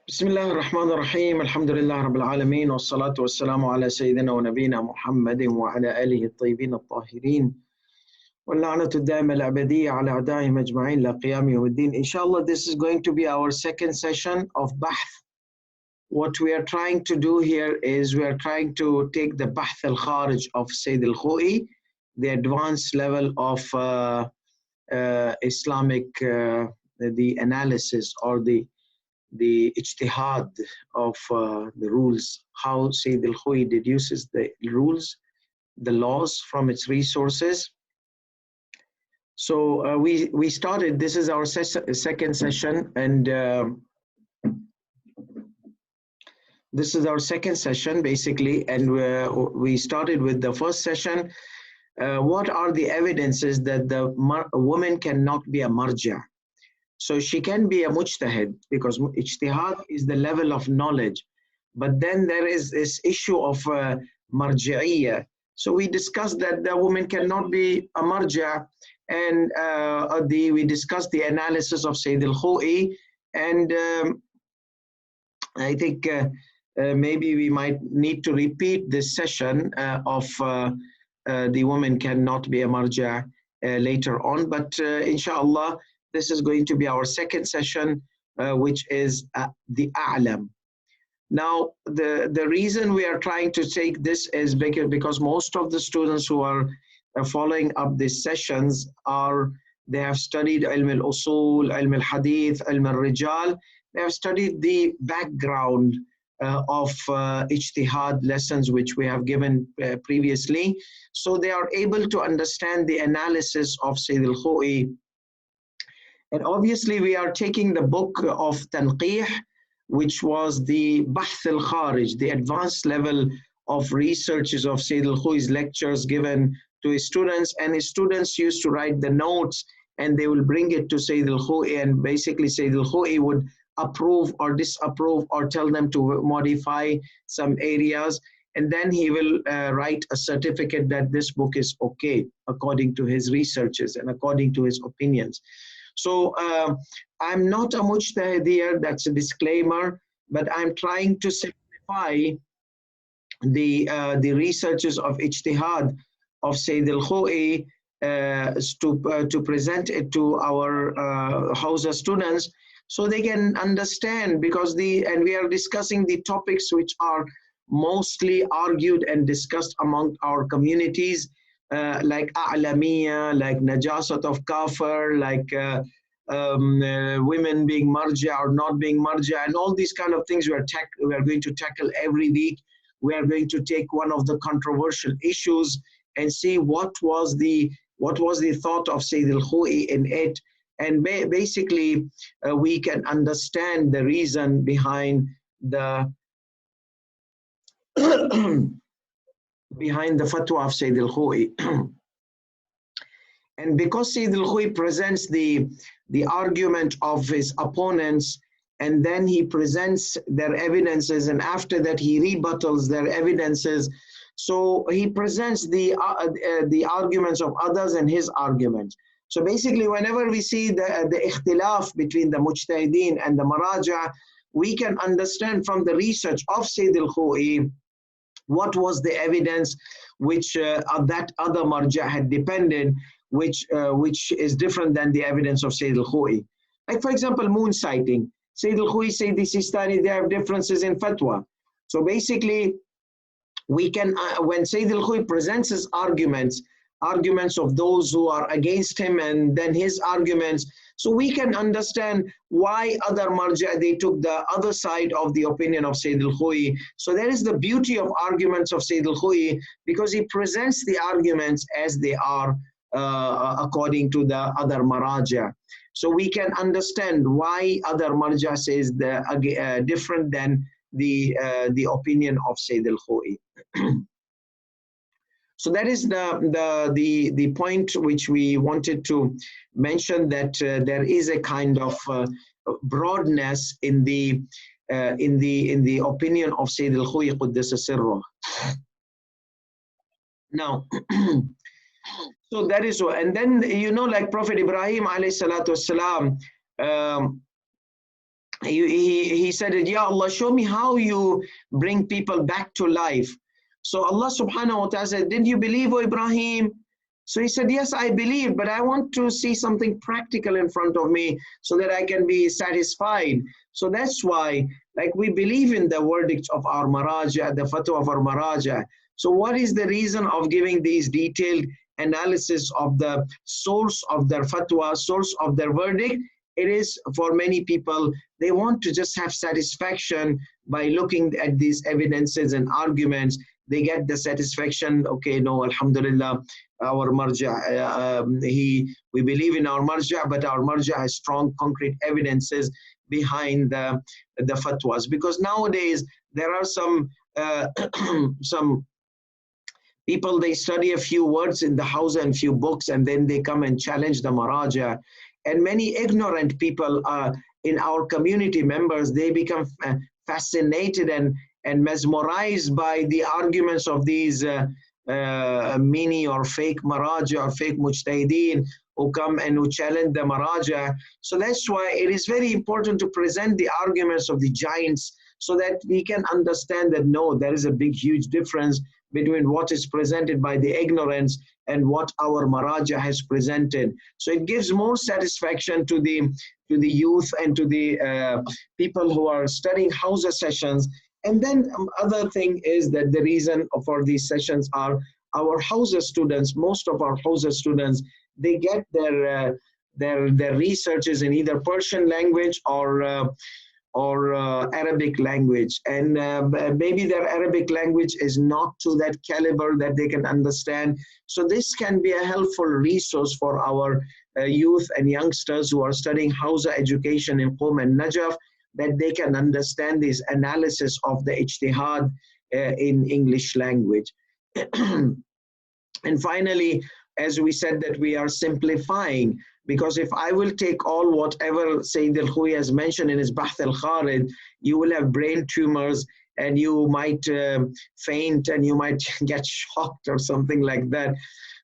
بسم الله الرحمن الرحيم الحمد لله رب العالمين والصلاة والسلام على سيدنا ونبينا محمد وعلى آله الطيبين الطاهرين واللعنة الدائمة الأبدية على أعدائهم أجمعين إلى قيام يوم الدين. Inshallah, this is going to be our second session of Bahth. What we are trying to do here is we are trying to take the Bahth al-Kharij of Sayyid Alkhoei, the advanced level of Islamic, the analysis or the ijtihad of the rules, how Sayyid Alkhoei deduces the rules, the laws from its resources. So we started, this is our second session, and this is our second session basically, and we started with the first session. What are the evidences that the woman cannot be a marja? So she can be a mujtahid, because ijtihad is the level of knowledge. But then there is this issue of marji'iyya. So we discussed that the woman cannot be a marja, and we discussed the analysis of Sayyid Alkhoei, and I think maybe we might need to repeat this session of the woman cannot be a marja later on, but inshallah, this is going to be our second session, which is the Aalum. Now, the reason we are trying to take this is because most of the students who are following up these sessions they have studied Ilm al-Usul, Ilm al-Hadith, Ilm al-Rijal. They have studied the background of ijtihad lessons which we have given previously. So they are able to understand the analysis of Sayyid Alkhoei. And obviously we are taking the book of Taqleed, which was the Bahth al-Kharij, the advanced level of researches of Sayyid Alkhoei's lectures given to his students, and his students used to write the notes and they will bring it to Sayyid Alkhoei, and basically Sayyid Alkhoei would approve or disapprove or tell them to modify some areas, and then he will write a certificate that this book is okay according to his researches and according to his opinions. So I'm not a mujtahid here, that's a disclaimer, but I'm trying to simplify the researches of ijtihad of Sayyid Alkhoei to present it to our Hausa students so they can understand, because and we are discussing the topics which are mostly argued and discussed among our communities, like A'lamiyya, like Najasat of Kafir, like women being marja or not being marja, and all these kind of things we are going to tackle every week. We are going to take one of the controversial issues and see what was the thought of Sayyid Alkhoei in it, and basically we can understand the reason behind the behind the fatwa of Sayyid Alkhoei. And because Sayyid Alkhoei presents the argument of his opponents, and then he presents their evidences, and after that he rebuttals their evidences. So he presents the arguments of others and his arguments. So basically, whenever we see the ikhtilaf between the mujtahideen and the maraja, we can understand from the research of Sayyid Alkhoei what was the evidence which that other marja had depended, which is different than the evidence of Sayyid Alkhoei. Like for example, moon sighting. Sayyid Alkhoei, Sayyid Sistani, they have differences in fatwa. So basically, we can, when Sayyid Alkhoei presents his arguments of those who are against him, and then his arguments, so we can understand why other marja, they took the other side of the opinion of Sayyid Alkhoei. So there is the beauty of arguments of Sayyid Alkhoei, because he presents the arguments as they are according to the other maraja. So we can understand why other marja says different than the opinion of Sayyid Alkhoei. So that is the point which we wanted to mention, that there is a kind of broadness in the opinion of Sayyid Alkhoei Quddasa Sirruh. Now, so that is so. And then, like Prophet Ibrahim alayhi salatu wasalam, he said, Ya Allah, show me how you bring people back to life. So Allah subhanahu wa ta'ala said, didn't you believe, O Ibrahim? So he said, yes, I believe, but I want to see something practical in front of me so that I can be satisfied. So that's why, like, we believe in the verdict of our maraja, the fatwa of our maraja. So what is the reason of giving these detailed analysis of the source of their fatwa, source of their verdict? It is for many people, they want to just have satisfaction by looking at these evidences and arguments. They get the satisfaction, okay, no, alhamdulillah, our marja, we believe in our marja, but our marja has strong concrete evidences behind the fatwas. Because nowadays there are some some people, they study a few words in the house and few books, and then they come and challenge the maraja. And many ignorant people in our community members, they become fascinated and mesmerized by the arguments of these mini or fake maraja or fake mujtahideen who come and who challenge the maraja. So that's why it is very important to present the arguments of the giants so that we can understand that no, there is a big, huge difference between what is presented by the ignorance and what our maraja has presented. So it gives more satisfaction to the youth and to the people who are studying Hausa sessions. And then other thing is that the reason for these sessions are our Hausa students. Most of our Hausa students, they get their researches in either Persian language or Arabic language, and maybe their Arabic language is not to that caliber that they can understand. So this can be a helpful resource for our youth and youngsters who are studying Hausa education in Qom and Najaf, that they can understand this analysis of the ijtihad in English language. And finally, as we said, that we are simplifying, because if I will take all whatever Sayyid Alkhoei has mentioned in his Bahth al-Kharij, you will have brain tumors and you might faint and you might get shocked or something like that.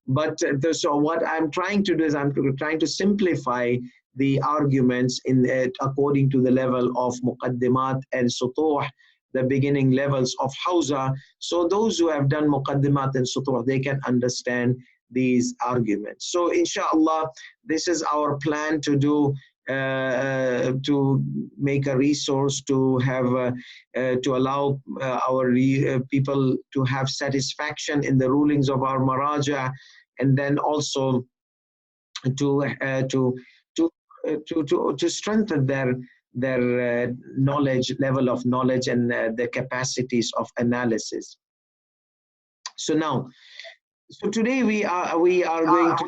But so what I'm trying to do is I'm trying to simplify the arguments according to the level of Muqaddimat and Sutuh, the beginning levels of Hausa. So those who have done Muqaddimat and Sutuh, they can understand these arguments. So inshallah, this is our plan to do, to make a resource to have to allow our people to have satisfaction in the rulings of our maraja, and then also to strengthen their knowledge, level of knowledge, and the capacities of analysis. So now, so today we are going to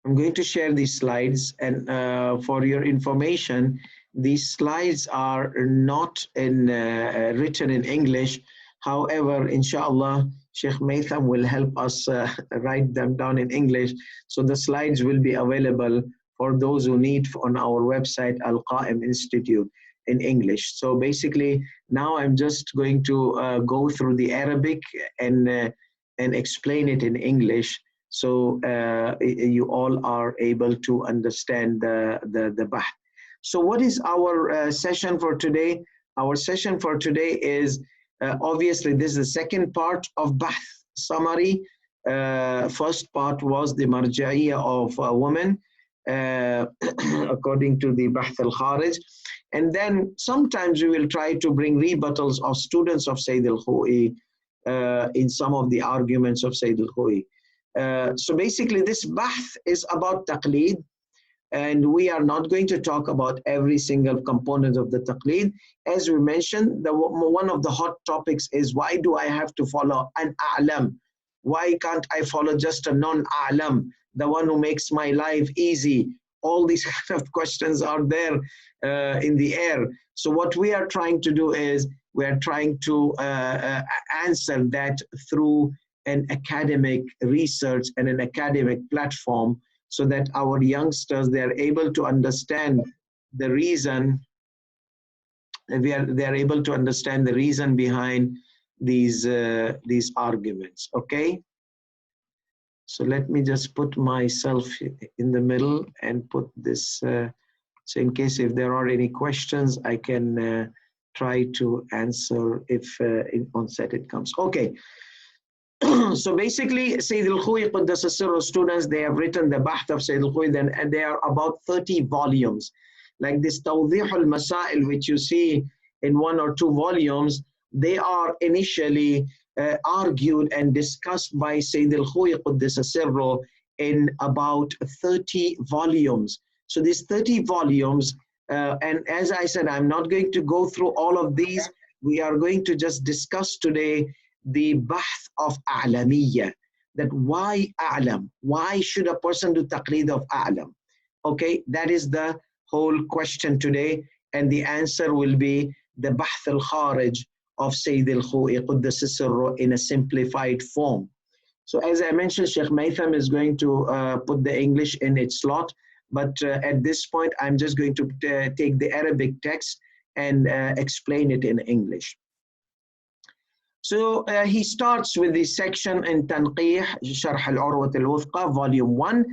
I'm going to share these slides, and for your information, these slides are not written in English. However, inshallah, Sheikh Maitham will help us write them down in English. So the slides will be available for those who need on our website, Al-Qaim Institute, in English. So basically, now I'm just going to go through the Arabic and explain it in English, so you all are able to understand the Bahth. So what is our session for today? Our session for today is, obviously, this is the second part of Bahth summary. First part was the marja'iyya of a woman, according to the Bahth al-Kharij. And then sometimes we will try to bring rebuttals of students of Sayyid Alkhoei in some of the arguments of Sayyid Alkhoei. So basically this Bahth is about Taqleed, and we are not going to talk about every single component of the Taqleed. As we mentioned, one of the hot topics is, why do I have to follow an A'lam? Why can't I follow just a non-A'lam, the one who makes my life easy? All these kind of questions are there in the air. So what we are trying to do is, we are trying to answer that through an academic research and an academic platform, so that our youngsters, they are able to understand the reason, they are able to understand the reason behind these arguments. Okay. So let me just put myself in the middle and put this, so in case if there are any questions, I can try to answer if on set it comes. Okay. So basically, Sayyid Alkhoei Quddas Sirru students, they have written the Bahth of Sayyid Alkhoei, and they are about 30 volumes. Like this Tawdih al-Masail, which you see in 1 or 2 volumes, they are initially argued and discussed by Sayyid Alkhoei Quddas Sirru in about 30 volumes. So these 30 volumes, and as I said, I'm not going to go through all of these. We are going to just discuss today the Bahth of A'lamiyya, that why A'lam? Why should a person do Taqleed of A'lam? Okay, that is the whole question today, and the answer will be the Bahth al-Kharij of Sayyid Alkhoei Quddas Sirru in a simplified form. So as I mentioned, Sheikh Maitham is going to put the English in its slot, but at this point, I'm just going to take the Arabic text and explain it in English. So he starts with the section in Tanqih, Sharh al-Urwat al-Wuthqa, volume 1.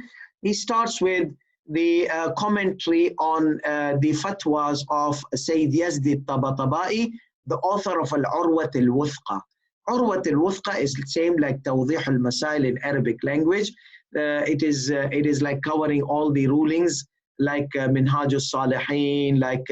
He starts with the commentary on the fatwas of Sayyid Yazdi al-Tabatabai, the author of al-Urwat al-Wuthqa. Urwat al-Wuthqa is the same like Tawdih al-Masail in Arabic language. It is like covering all the rulings, like Minhaj al-Salihin, like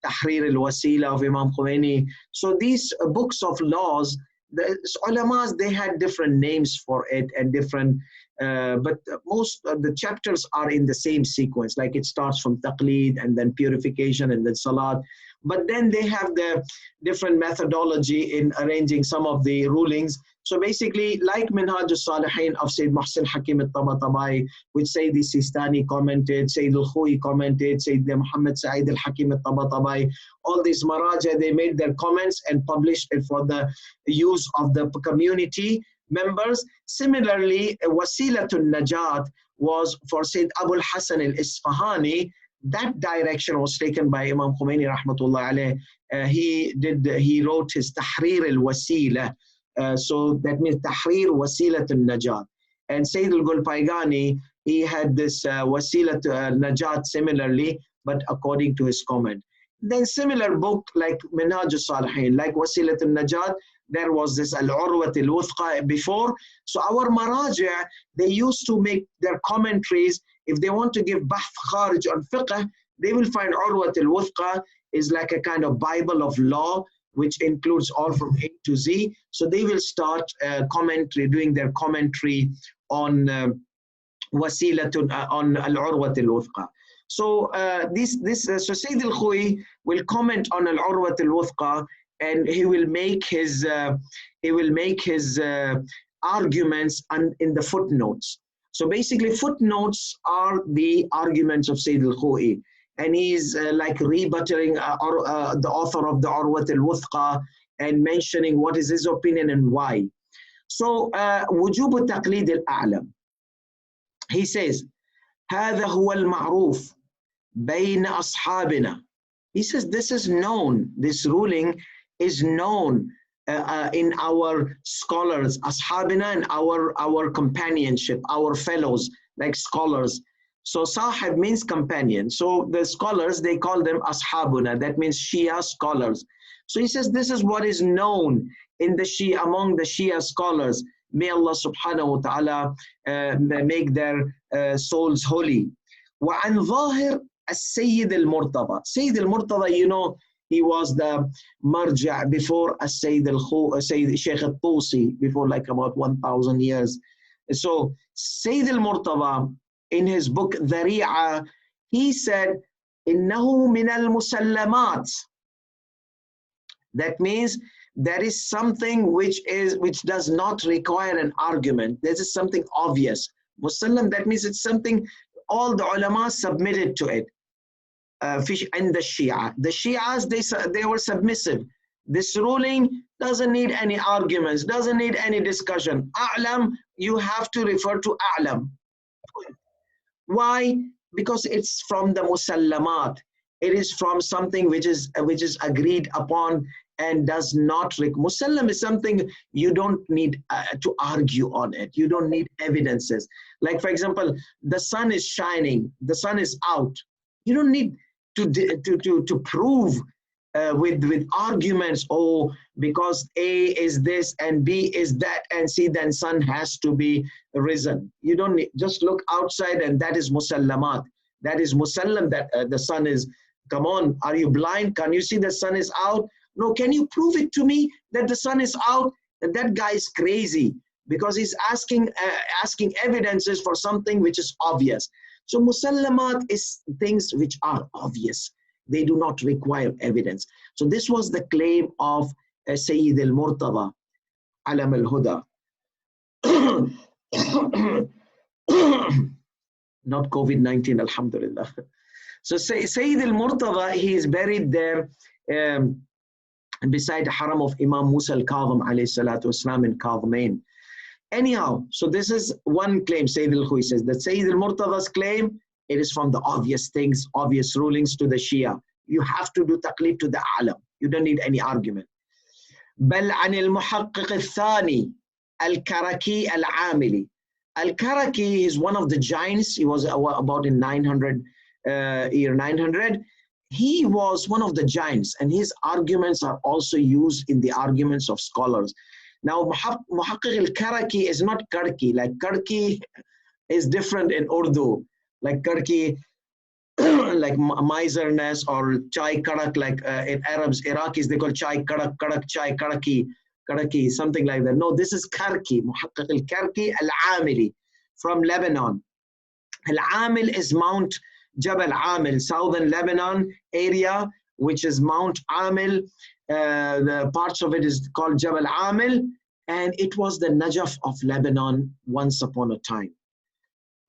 Tahrir al-Wasila of Imam Khomeini. So these books of laws, the ulamas, they had different names for it and different, but most of the chapters are in the same sequence. Like it starts from Taqleed and then purification and then Salat. But then they have the different methodology in arranging some of the rulings. So basically, like Minhaj al-Salihin of Sayyid Muhsin Hakim al-Tabatabai, which Sayyid Sistani commented, Sayyid Alkhoei commented, Sayyid Muhammad Sa'id al-Hakim al-Tabatabai, all these Maraja, they made their comments and published it for the use of the community members. Similarly, Wasilatul Najat was for Sayyid Abu al-Hasan al-Isfahani. That direction was taken by Imam Khomeini rahmatullah alayh. He wrote his Tahrir al-Wasila. So that means Tahrir Wasilat al-Najat. And Sayyid al-Gulpaigani, he had this Wasilat al-Najat similarly, but according to his comment. Then similar book like Minhaj al-Salihin, like Wasilat al-Najat, there was this Al-Urwat al-Wuthqa before. So our Maraja, they used to make their commentaries. If they want to give Bahth Kharij on fiqh, they will find Urwat al-Wuthqa is like a kind of Bible of law, which includes all from A to Z. So they will start doing their commentary on Wasilatun, on Al-Urwat al-Wuthqa. So so Sayyid Alkhoei will comment on Al-Urwat al-Wuthqa, and he will make his arguments in the footnotes. So basically, footnotes are the arguments of Sayyid Alkhoei, and he's like rebutting the author of the Urwat al-Wuthqa and mentioning what is his opinion and why. So وجوب تقليد الأعلم. He says هذا هو المعروف بين أصحابنا. He says this is known, this ruling is known in our scholars, ashabina, and our companionship, our fellows, like scholars. So sahib means companion. So the scholars, they call them ashabuna. That means Shia scholars. So he says this is what is known in the Shia, among the Shia scholars. May Allah subhanahu wa ta'ala make their souls holy. وعن ظاهر السيد المرتضى. Sayyid al-Murtada, you know, he was the marja before Sayyid Sheikh al-Tusi, before like about 1,000 years. So Sayyid al-Murtada, in his book Dhari'a, he said, إنه من المسلمات. That means there is something which does not require an argument. This is something obvious. Musallam, that means it's something all the ulama submitted to it. And the Shia. The Shias, they were submissive. This ruling doesn't need any arguments, doesn't need any discussion. A'lam, you have to refer to A'lam. Why? Because it's from the musallamat. It is from something which is agreed upon, and does not, Musallam is something you don't need to argue on it. You don't need evidences. Like for example, the sun is shining, the sun is out. You don't need to prove with arguments, oh, because A is this and B is that and C, then sun has to be risen. You don't need, just look outside and that is musallamat. That is musallam that the sun is, come on, are you blind? Can you see the sun is out? No, can you prove it to me that the sun is out? That guy is crazy because he's asking evidences for something which is obvious. So musallamat is things which are obvious. They do not require evidence. So this was the claim of Sayyid al-Murtada, Alam al-Huda. Not COVID-19, alhamdulillah. So Sayyid al-Murtada, he is buried there beside the haram of Imam Musa al-Kadhim alayhi salatu wasalam in Kadhimain. Anyhow, so this is one claim. Sayyid al-Alkhoei says that Sayyid al-Murtada's claim, it is from the obvious things, obvious rulings to the Shia. You have to do taqleed to the Aalum. You don't need any argument. بل عن المحقق الثاني الكركي العاملي. Al-Karaki is one of the giants. He was about in 900, year 900. He was one of the giants, and his arguments are also used in the arguments of scholars. Now, Muhaqqiq al-Karaki is not Karki. Like Karki is different in Urdu. Like Karki, like miserness, or chai karak, like in Arabs, Iraqis, they call chai karak, karak chai, karaki, something like that. No, this is Karki, Muhaqqiq al-Karki al-Amili from Lebanon. Al-Amil is Mount Jabal Amil, southern Lebanon area, which is Mount Amil. The parts of it is called Jabal Amil, and it was the Najaf of Lebanon once upon a time.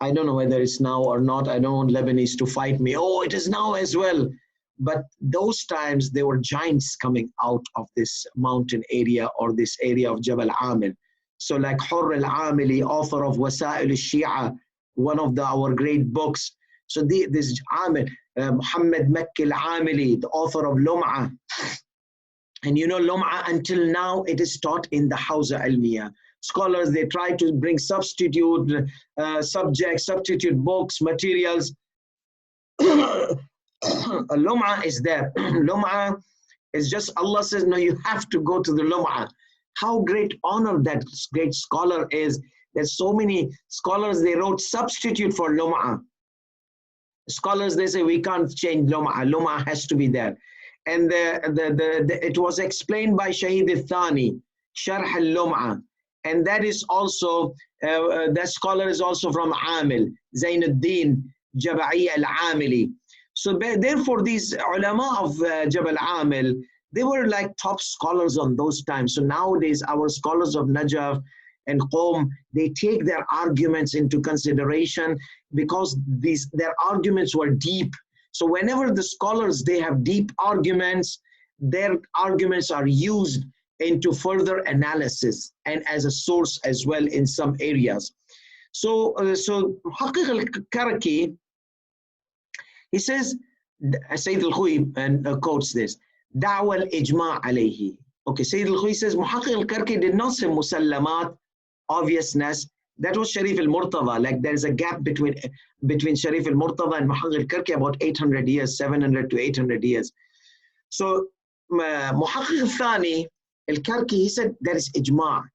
I don't know whether it's now or not. I don't want Lebanese to fight me. Oh, it is now as well. But those times, there were giants coming out of this mountain area or this area of Jabal Amil. So like Hurr al-Amili, author of Wasa'il al-Shia, one of our great books. So this Amil, Muhammad Makki al-Amili, the author of Lum'ah. And you know, Lum'ah, until now, it is taught in the Hawza Almiya. Scholars, they try to bring substitute subjects, substitute books, materials. Lum'ah is there. Lum'ah is just, Allah says, no, you have to go to the Lum'ah. How great honor that great scholar is. There's so many scholars, they wrote substitute for Lum'ah. Scholars, they say, we can't change Lum'ah. Lum'ah has to be there. And it was explained by Shahid al-Thani, Sharh al-Lum'ah. And that is also, that scholar is also from Amil, Zainuddin Jaba'i al-Amili. So therefore, these ulama of Jabal Amil, they were like top scholars on those times. So nowadays, our scholars of Najaf and Qom, they take their arguments into consideration because their arguments were deep. So whenever the scholars, they have deep arguments, their arguments are used into further analysis and as a source as well in some areas. So Muhaqqiq al-Karaki, he says, Sayyid al-Alkhoei and quotes this, Da'wa al-Ijma' alayhi. Okay, Sayyid al-Alkhoei says, Muhaqqiq al-Karaki did not say musallamat, obviousness. That was Sharif al-Murtada. Like there is a gap between Sharif al-Murtada and Muhaqqiq al-Karaki about 800 years, 700 to 800 years. So Muhaqqiq al-Thani, al-Karki, he said there is ijma',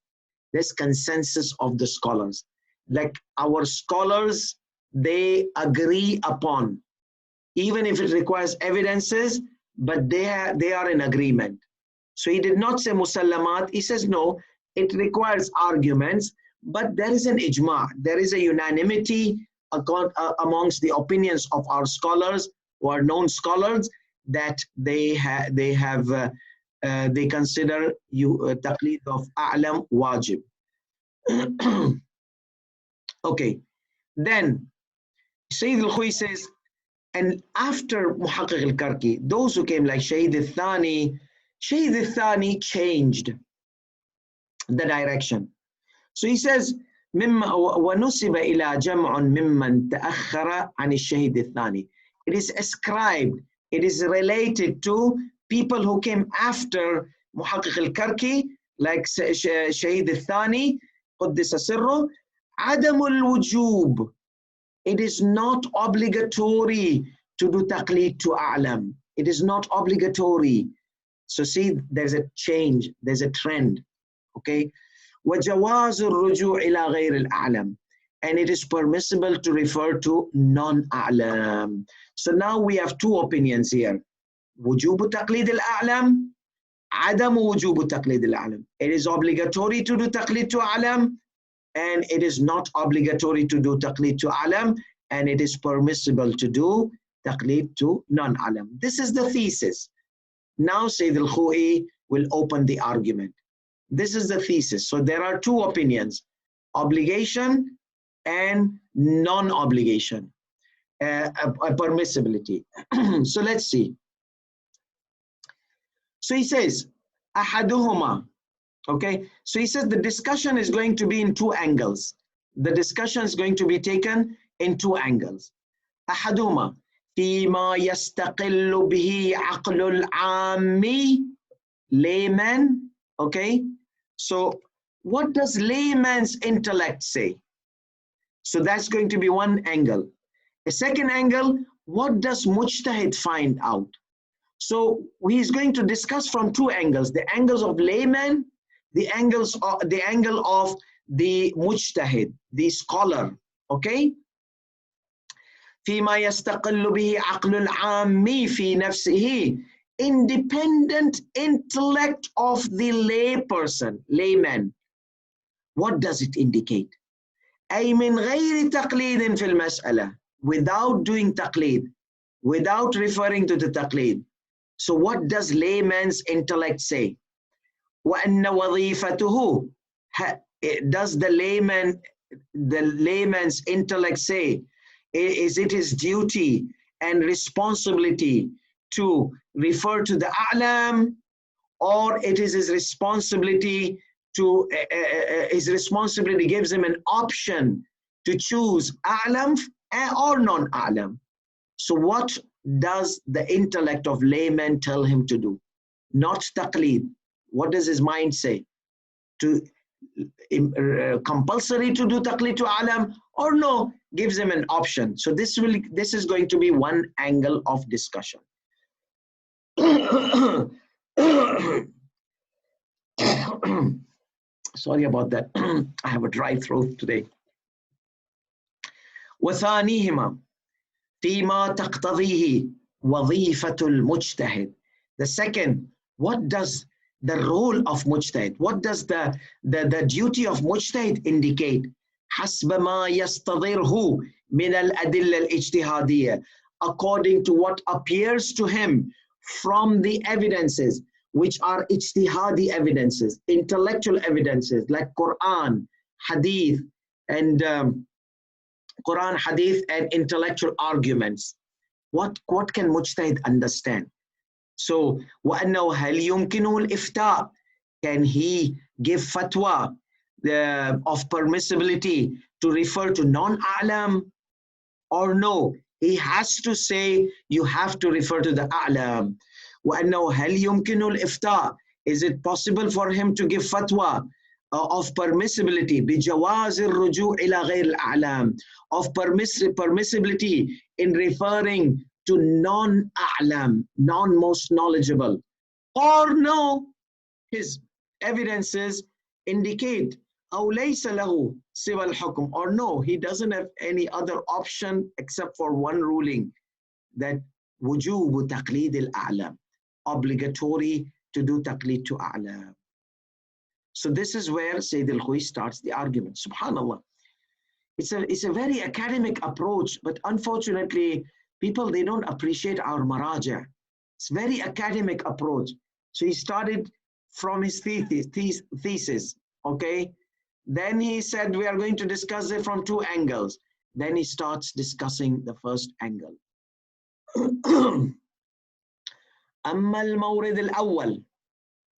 there's consensus of the scholars. Like our scholars, they agree upon, even if it requires evidences, but they are in agreement. So he did not say musallamat. He says no, it requires arguments, but there is an ijma', there is a unanimity amongst the opinions of our scholars who are known scholars that they consider taqleed of a'lam wajib. Okay, then Sayyid al-Alkhoei says, and after Muhaqqiq al-Karki, those who came like Shahid al-Thani changed the direction. So he says, وَنُسِبَ إِلَى جَمْعٌ مِمَّنْ تَأَخَّرَ عَنِ الشَّهِدِ الثَّانِي. It is ascribed, it is related to people who came after محقق الكركي, like شهيد الثاني قدس سره, عدم الوجوب, it is not obligatory to do taqleed to a'lam. It is not obligatory. So see, there's a change, there's a trend, okay? وَجَوَازُ الرُّجُوعِ إِلَى غَيْرِ الْأَعْلَمِ, and it is permissible to refer to non-a'lam. So now we have two opinions here. وجوب تقليد الأعلم, عدم وجوب تقليد الأعلم. It is obligatory to do taqleed to a'lam, and it is not obligatory to do taqleed to a'lam, and it is permissible to do taqleed to non-a'lam. This is the thesis. Now Sayyid Alkhoei will open the argument. This is the thesis. So there are two opinions, obligation and non-obligation, a permissibility. So let's see. So he says, أحدهما. Okay, so he says the discussion is going to be in two angles. The discussion is going to be taken in two angles. أحدهما فيما يستقل به عقل العامي, layman. Okay, so what does layman's intellect say? So that's going to be one angle. A second angle, what does mujtahid find out? So he's going to discuss from two angles, the angles of layman, the angle of the mujtahid, the scholar. Okay? فيما يستقل به عقل العامي في نفسه, independent intellect of the lay person, layman. What does it indicate? أي من غير تقليد في المسألة, without doing taqleed, without referring to the taqleed. So what does layman's intellect say? وأن وظيفته, does the layman's intellect say, is it his duty and responsibility to refer to the a'lam, or it is his responsibility to, his responsibility gives him an option to choose a'lam or non-a'lam? So what does the intellect of layman tell him to do? Not taqleed. What does his mind say? To compulsory to do taqleed to a'lam, or no, gives him an option. So this is going to be one angle of discussion. Sorry about that. I have a dry throat today. وثانيهما فيما تقتضيه وظيفة المجتهد. The second, what does the role of mujtahid, what does the duty of mujtahid indicate? حسب ما يستظهره من الأدلة الاجتهادية, according to what appears to him from the evidences which are ijtihadi evidences, intellectual evidences like Quran, Hadith, and Quran, Hadith, and intellectual arguments. What can mujtahid understand? So, وَأَنَّهُ هَلْ يُمْكِنُهُ الْإِفْتَاء, can he give fatwa of permissibility to refer to non-a'lam, or no? He has to say you have to refer to the a'lam. وَأَنَّهُ هَلْ يُمْكِنُهُ الْإِفْتَاء, is it possible for him to give fatwa of permissibility بِجَوَازِ الرُّجُوعِ إِلَى غَيْرِ الْأَعْلَامِ, of permissibility in referring to non-a'lam, non-most knowledgeable, or no, his evidences indicate أو ليس له سوى الحكم, or no, he doesn't have any other option except for one ruling, that وجوب تقليد الأعلام, obligatory to do taqleed to a'lam. So this is where Sayyid Alkhoei starts the argument. Subhanallah. It's a very academic approach, but unfortunately, people, they don't appreciate our maraja. It's very academic approach. So he started from his thesis, okay? Then he said, we are going to discuss it from two angles. Then he starts discussing the first angle. أما المورد الأول.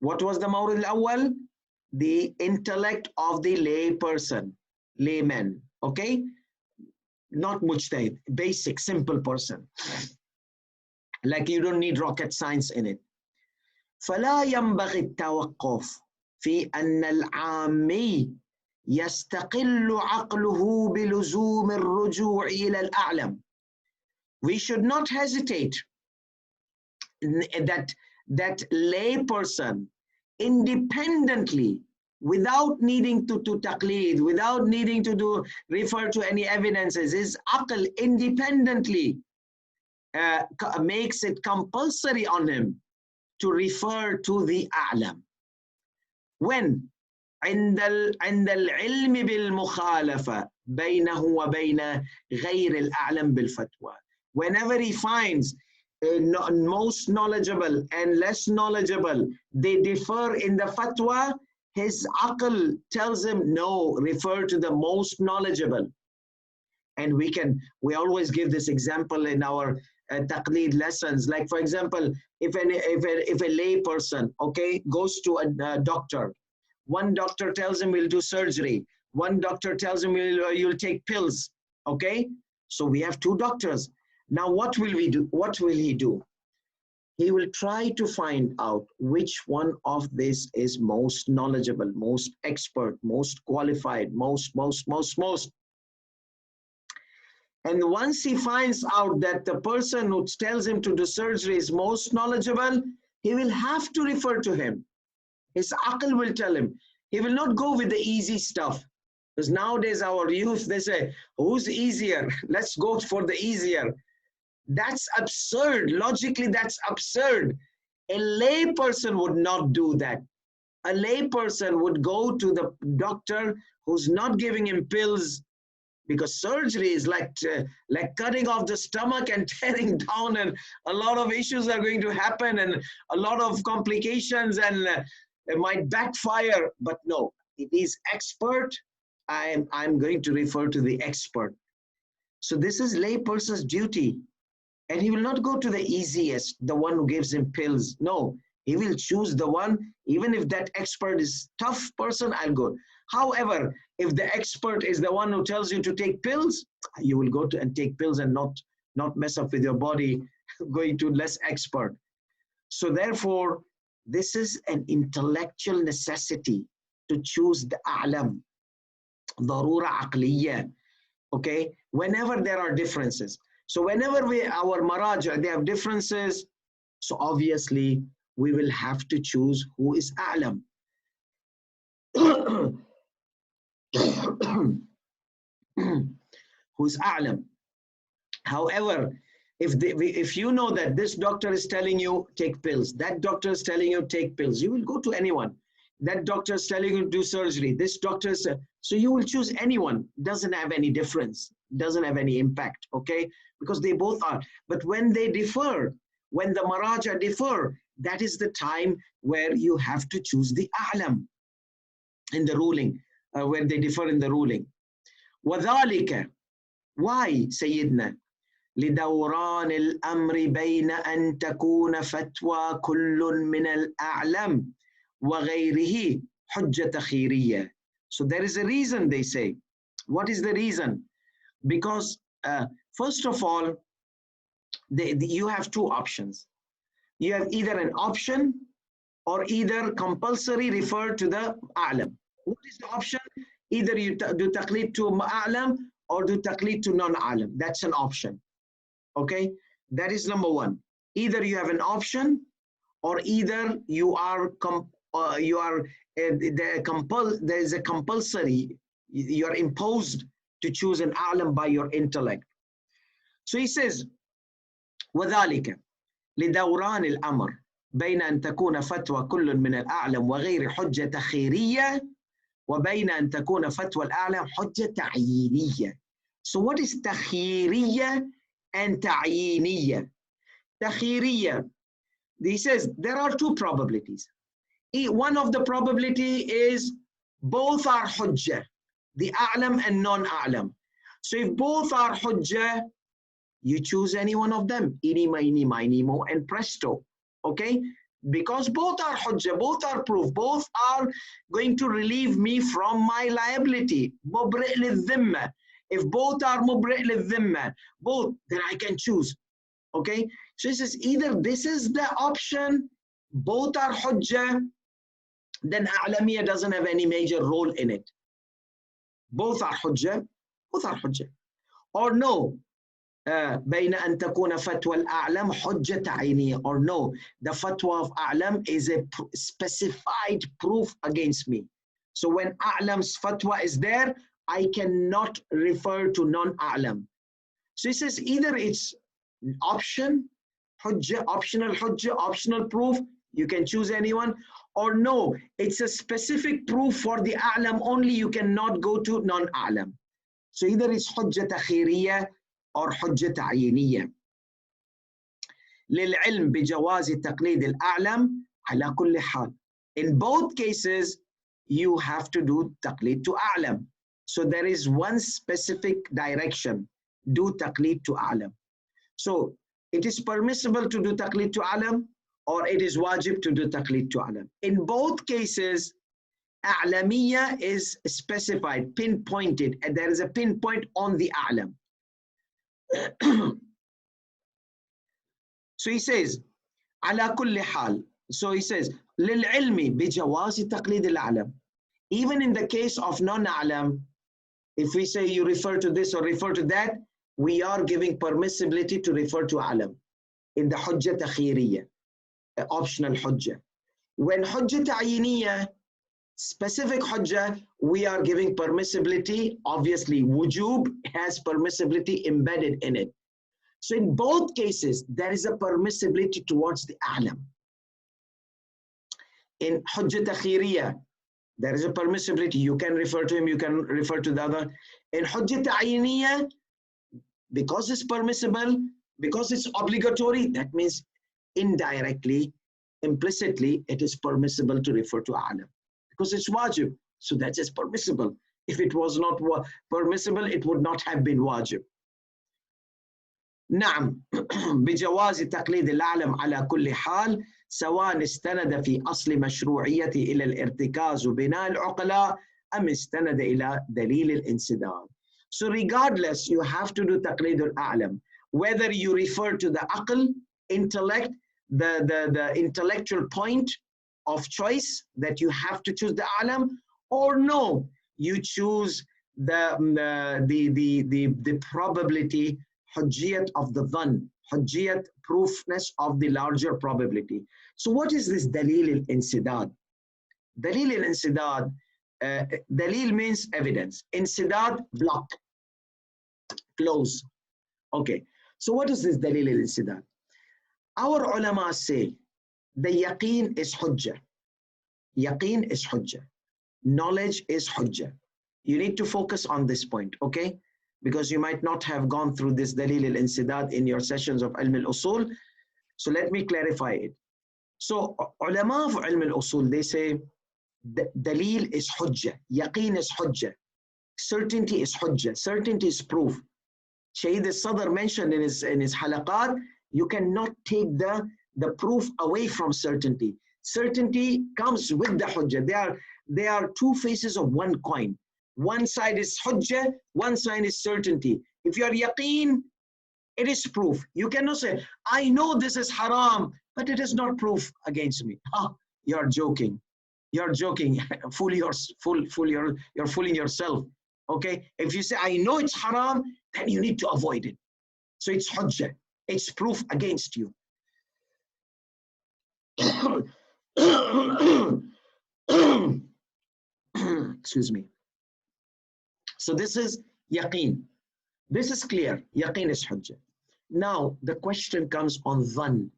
What was the mawrid al-awwal? The intellect of the lay person, layman, okay? Not mujtahid, basic, simple person. Like you don't need rocket science in it. فلا ينبغي التوقف في أن العامي يستقل عقله بلزوم الرجوع إلى الأعلم. We should not hesitate that lay person independently, without needing to taqleed, without needing to refer to any evidences, his aql independently makes it compulsory on him to refer to the a'lam. When عند العلم بالمخالفة بينه وبين غير الأعلم بالفتوى. Whenever he finds most knowledgeable and less knowledgeable, they differ in the fatwa, his aql tells him, no, refer to the most knowledgeable. And we always give this example in our Taqleed lessons. Like, for example, if a lay person, okay, goes to a doctor, one doctor tells him we'll do surgery, one doctor tells him you'll take pills, okay? So we have two doctors. Now what will we do? What will he do? He will try to find out which one of this is most knowledgeable, most expert, most qualified, most. And once he finds out that the person who tells him to do surgery is most knowledgeable, he will have to refer to him. His aql will tell him. He will not go with the easy stuff. Because nowadays our youth, they say, who's easier? Let's go for the easier. That's absurd. Logically, that's absurd. A lay person would not do that. A lay person would go to the doctor who's not giving him pills, because surgery is like cutting off the stomach and tearing down, and a lot of issues are going to happen and a lot of complications, and it might backfire. But no, it is expert. I'm going to refer to the expert. So this is lay person's duty. And he will not go to the easiest, the one who gives him pills. No, he will choose the one, even if that expert is tough person, I'll go. However, if the expert is the one who tells you to take pills, you will go to and take pills and not mess up with your body, going to less expert. So therefore, this is an intellectual necessity to choose the a'lam, darura aqliya, okay, whenever there are differences. So whenever our maraja, they have differences, so obviously we will have to choose who is a'lam. Who's a'lam. However, if you know that this doctor is telling you take pills, that doctor is telling you take pills, you will go to anyone. That doctor is telling you to do surgery, this doctor is, so you will choose anyone. Doesn't have any difference, doesn't have any impact, okay? Because they both are. But when they differ, when the maraja differ, that is the time where you have to choose the a'lam in the ruling, when they differ in the ruling. وَذَلِكَ, why, Sayyidina? لدوران الأمر بين أن تكون فتوى كل من الأعلم وغيره حجة خيرية. So there is a reason, they say. What is the reason? Because first of all, you have two options. You have either an option or either compulsory refer to the a'lam. What is the option? Either you do taqleed to a'lam or do taqleed to non-a'lam. That's an option. Okay, that is number one. Either you have an option, or either you are there is a compulsory. You are imposed to choose an a'lam by your intellect. So he says, وذلك لدوران الأمر بين أن تكون فتوى كل من الأعلم وغير حجة خيرية وبين أن تكون فتوى الأعلم حجة تعيينية. So what is تخييرية and ta'yiniyya? Takhiriyya, he says there are two probabilities. One of the probability is both are hujjah, the a'lam and non-a'lam. So if both are hujjah, you choose any one of them, eeny, miny, miny, mo, and presto, okay? Because both are hujjah, both are proof, both are going to relieve me from my liability. Mubri' lidh-dhimma. If both are mubri' lidh-dhimma, both, then I can choose, okay? So he says either this is the option both are hujjah, then a'lamiyya doesn't have any major role in it. Both are hujjah, both are hujjah. Or no, بين أن تكون فتوى الأعلم حجة عينية, or no, the fatwa of A'lam is a specified proof against me. So when A'lam's fatwa is there, I cannot refer to non-A'lam. So he says either it's option, hujjah, optional proof, you can choose anyone, or no, it's a specific proof for the A'lam only, you cannot go to non-A'lam. So either it's hujjah takhiriyya or hujjah ta'yiniyya. للعلم بجواز تقليد الأعلم على كل حال. In both cases, you have to do taqleed to A'lam. So there is one specific direction, do taqleed to A'lam. So it is permissible to do taqleed to A'lam, or it is wajib to do taqleed to A'lam. In both cases, A'lamiyya is specified, pinpointed, and there is a pinpoint on the A'lam. So he says, على كل حال. So he says, للعلم بجواز تقليد الأعلم. Even in the case of non-A'lam, if we say you refer to this or refer to that, we are giving permissibility to refer to A'lam in the hujjah takhiriyya, optional hujjah. When hujjah ta'yiniyya, specific hujjah, we are giving permissibility. Obviously, wujub has permissibility embedded in it. So in both cases, there is a permissibility towards the A'lam. In hujjah takhiriyya, there is a permissibility. You can refer to him, you can refer to the other. In hujjah ta'yiniyya, because it's permissible, because it's obligatory, that means indirectly, implicitly, it is permissible to refer to A'lam. Because it's wajib, so that is permissible. If it was not permissible, it would not have been wajib. نعم بجواز تقليد الأعلم على كل حال سواء استند في أصل مشروعية إلى الارتكاز وبناء العقلاء أم استند إلى دليل الانسداد. So regardless, you have to do تقليد الأعلم, whether you refer to the aql, intellect, the intellectual point of choice that you have to choose the A'lam, or no, you choose the probability, hujjiyat of the dhann, hujjiyat, proofness of the larger probability. So what is this dalil al-insidad? Dalil al-insidad, dalil means evidence, insidad, block, close. Okay, so what is this dalil al-insidad? Our ulama say the yaqeen is hujjah. Yaqeen is hujjah. Knowledge is hujjah. You need to focus on this point, okay? Because you might not have gone through this dalil al-insidad in your sessions of ilm al-usul. So let me clarify it. So ulama of ilm al-usul, they say dalil is hujjah. Yaqeen is hujjah. Certainty is hujjah. Certainty is proof. Shaykh al-Sadr mentioned in his halaqat, you cannot take the proof away from certainty. Certainty comes with the hujjah. They are two faces of one coin. One side is hujjah, one side is certainty. If you are yaqeen, it is proof. You cannot say, I know this is haram, but it is not proof against me. Ah, you're joking. You're joking. You're fooling yourself. Okay? If you say, I know it's haram, then you need to avoid it. So it's hujjah. It's proof against you. Excuse me. So this is yaqeen. This is clear. Yaqeen is hujjah. Now the question comes on dhann,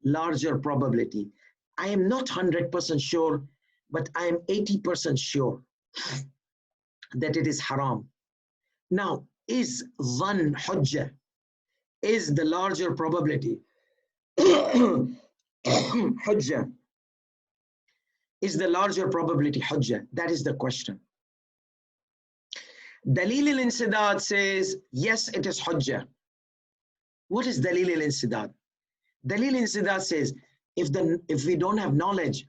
larger probability. I am not 100% sure, but I am 80% sure that it is haram. Now, is dhann hujjah? Is the larger probability hujjah? Is the larger probability hujjah? That is the question. Dalil al-insidad says, yes, it is hujjah. What is dalil al-insidad? Dalil al-insidad says, if we don't have knowledge,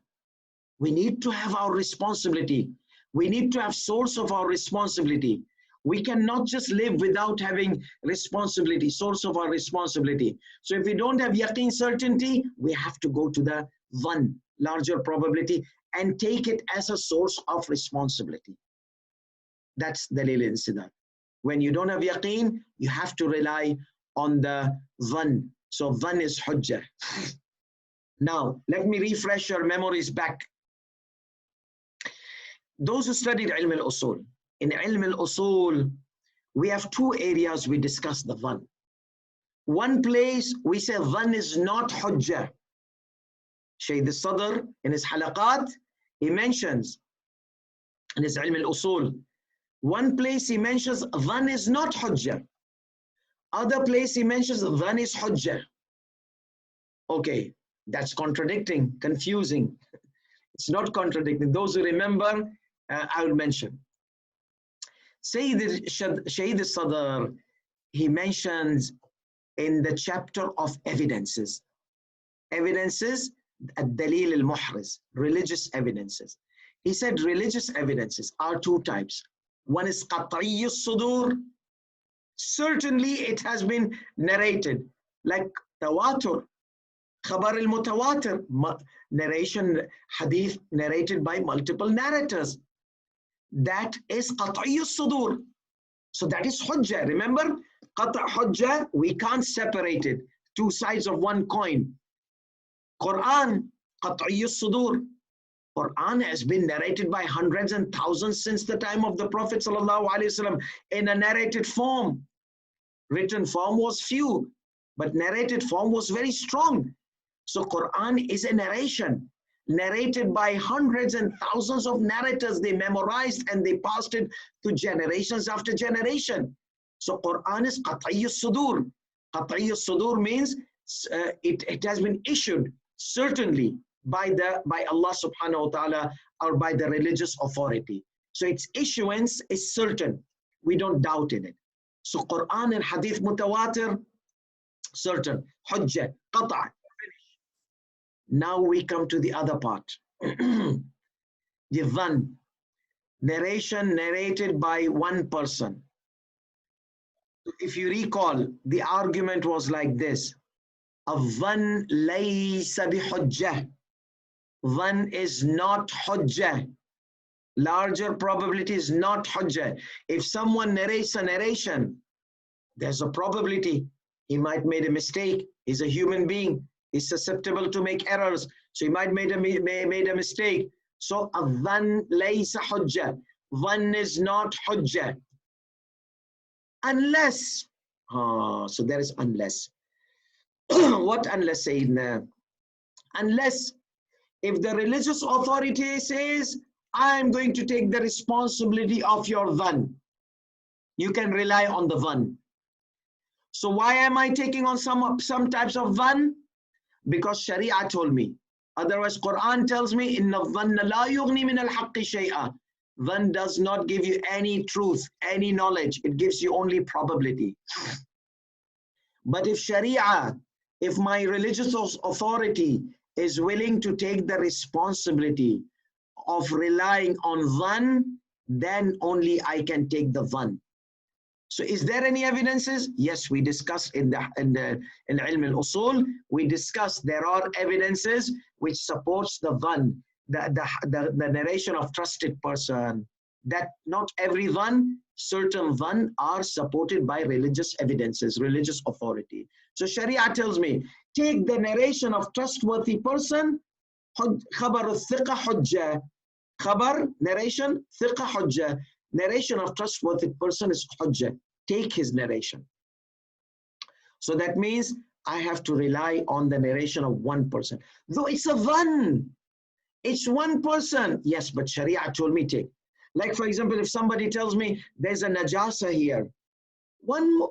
we need to have our responsibility. We need to have source of our responsibility. We cannot just live without having responsibility, source of our responsibility. So if we don't have yaqeen certainty, we have to go to the dhann, larger probability, and take it as a source of responsibility. That's dalil insidar. When you don't have yaqeen, you have to rely on the dhann. So dhann is hujjah. Now, let me refresh your memories back. Those who studied ilm al-usul, in ilm al-usul, we have two areas we discuss the dhann. One place we say dhann is not hujjah. Shaykh al-Sadr in his halaqat, he mentions in his ilm al-usul, one place he mentions dhann is not hujjah. Other place he mentions dhann is hujjah. Okay, that's contradicting, confusing. It's not contradicting. Those who remember, I will mention. Shaykh al-Sadr, he mentions in the chapter of evidences, ad-dalil al-muhriz, religious evidences. He said religious evidences are two types. One is qat'i al-sudur. Certainly it has been narrated, like tawatur, khabar al-mutawatir, narration, hadith narrated by multiple narrators. That is qat'i al-sudur. So that is hujjah. Remember, qat' hujjah, we can't separate it. Two sides of one coin. Quran, qat'i al-sudur. Quran has been narrated by hundreds and thousands since the time of the Prophet ﷺ in a narrated form. Written form was few, but narrated form was very strong. So Quran is a narration, narrated by hundreds and thousands of narrators. They memorized and they passed it to generations after generation. So Quran is qat'i al-sudur. Qat'i al-sudur means it has been issued certainly by Allah subhanahu wa ta'ala or by the religious authority. So its issuance is certain. We don't doubt in it. So Quran and Hadith mutawatir, certain. Hujjah, qata'. Now we come to the other part. The dhann, narration narrated by one person. If you recall, the argument was like this. Dhann laysa bihujjah. Dhann is not hujjah. Larger probability is not hujjah. If someone narrates a narration, there's a probability he might made a mistake. He's a human being. He's susceptible to make errors. So he might made a mistake. So dhann laysa hujjah. Dhann is not hujjah. Unless, so there is unless. What unless, Sayyidina? Unless if the religious authority says, I'm going to take the responsibility of your dhann, you can rely on the dhann. So why am I taking on some types of dhann? Because Sharia told me. Otherwise, Quran tells me, Inna dhanna la yughni min al-haqqi shay'a. Dhann does not give you any truth, any knowledge. It gives you only probability. But if Sharia, if my religious authority is willing to take the responsibility of relying on dhann, then only I can take the dhann. So is there any evidences? Yes, we discussed in ilm al-usul, we discussed there are evidences which supports the dhann, the narration of trusted person, that not every dhann, certain dhann are supported by religious evidences, religious authority. So Sharia tells me, take the narration of trustworthy person, khabar al-thiqa hujjah, khabar, narration, thiqa hujjah, narration of trustworthy person is hujjah. Take his narration. So that means I have to rely on the narration of one person. Though it's a dhann, it's one person. Yes, but Sharia told me take. Like for example, if somebody tells me there's a najasa here, one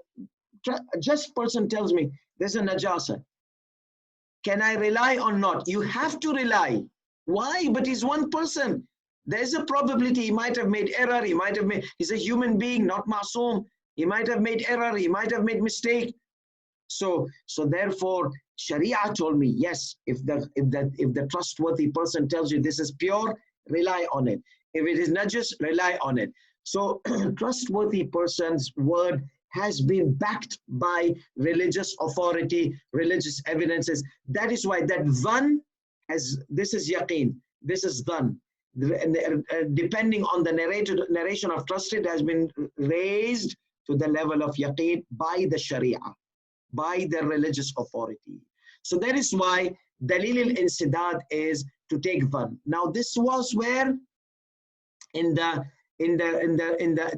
just person tells me there's a najasa. Can I rely or not? You have to rely. Why? But he's one person. There's a probability he might have made error. He's a human being, not masoom. He might have made error. He might have made mistake. So therefore, Sharia told me, yes, if the trustworthy person tells you this is pure, rely on it. If it is najis, rely on it. So trustworthy person's word has been backed by religious authority, religious evidences. That is why that dhann as this is yaqeen, this is dhan. Depending on the narration of trusted has been raised to the level of yaqeen by the sharia, by the religious authority. So that is why dalil al-insidad is to take dhan. Now this was where in the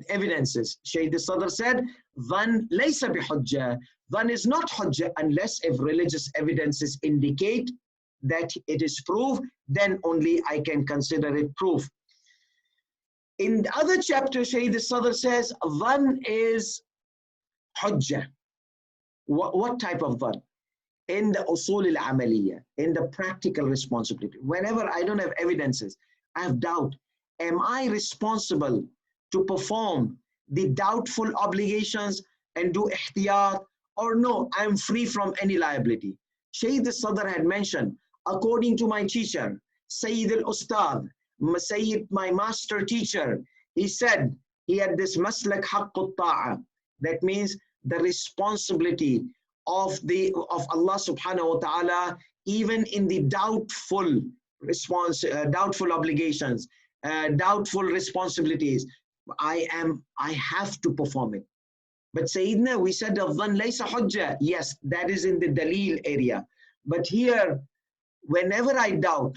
evidences, Shaykh al-Sadr said, dhan laysa bihujjah. Dhan is not hujjah unless if religious evidences indicate that it is proof, then only I can consider it proof. In the other chapter, Shaykh al-Sadr says, dhan is hujjah. What type of dhan? In the usul al-amaliyya, in the practical responsibility. Whenever I don't have evidences, I have doubt. Am I responsible to perform the doubtful obligations and do ihtiyat, or no, I'm free from any liability? Shaykh al-Sadr had mentioned, according to my teacher, Sayyid al-Ustad, Sayyid, my master teacher, he said he had this maslak haqqut ta'a. That means the responsibility of Allah subhanahu wa ta'ala, even in the doubtful doubtful obligations, doubtful responsibilities, I have to perform it. But Sayyidina, we said dhan laysa hujjah. Yes, that is in the dalil area. But here, whenever I doubt,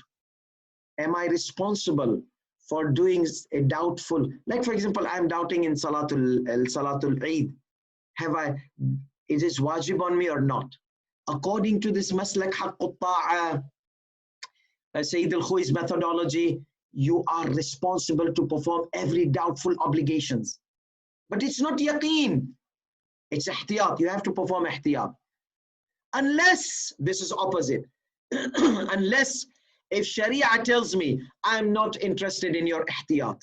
am I responsible for doing a doubtful, like for example, I'm doubting in Salatul Eid. Is it wajib on me or not? According to this maslak haqqut ta'a, Sayyid Alkhoei's methodology, you are responsible to perform every doubtful obligations. But it's not yaqeen. It's ihtiyat. You have to perform ihtiyat. Unless, this is opposite, unless if Sharia tells me, I'm not interested in your ihtiyat.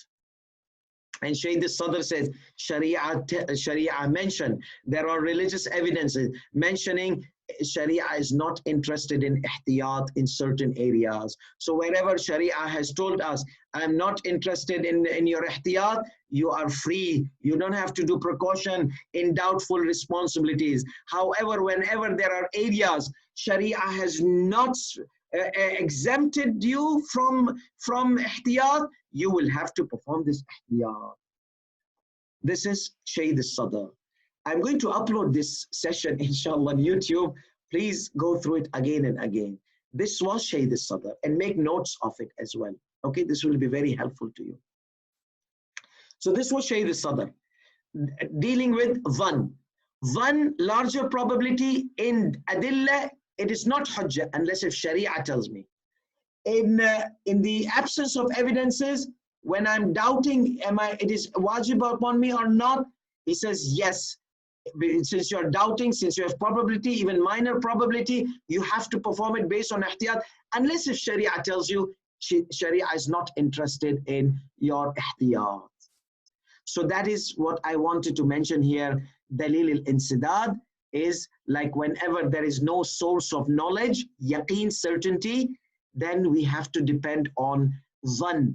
And Shaykh al-Sadr says, Sharia mentioned, there are religious evidences mentioning Sharia is not interested in ihtiyat in certain areas. So wherever Sharia has told us, I'm not interested in your ihtiyat, you are free. You don't have to do precaution in doubtful responsibilities. However, whenever there are areas Sharia has not exempted you from ihtiyat, you will have to perform this ihtiyat. This is Shaykh al-Sadr. I'm going to upload this session, inshallah, on YouTube. Please go through it again and again. This was Shaykh al-Sadr, and make notes of it as well. Okay, this will be very helpful to you. So this was Shaykh al-Sadr, dealing with dhan. Dhan, larger probability in adillah, it is not hujjah unless if Sharia tells me. In the absence of evidences, when I'm doubting, it is wajib upon me or not? He says, yes. Since you're doubting, since you have probability, even minor probability, you have to perform it based on ihtiyat, unless if Sharia tells you Sharia is not interested in your ihtiyat. So that is what I wanted to mention here. Dalil al-insidad is like whenever there is no source of knowledge, yaqeen, certainty, then we have to depend on dhan.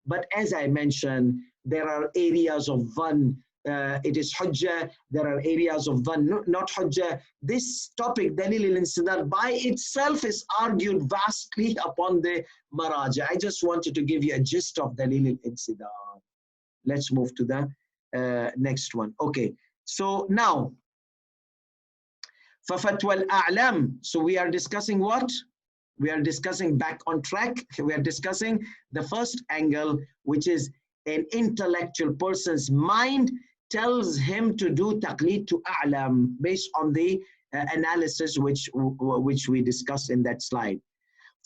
But as I mentioned, there are areas of dhan, it is hujjah, there are areas of dhan, not hujjah. This topic, dalil al-insidad, by itself is argued vastly upon the maraja. I just wanted to give you a gist of dalil al-insidad. Let's move to the next one. Okay, so now, فَفَتْوَى الْأَعْلَمِ. So we are discussing what? We are discussing back on track. We are discussing the first angle, which is an intellectual person's mind tells him to do taqleed to a'lam based on the analysis which we discussed in that slide.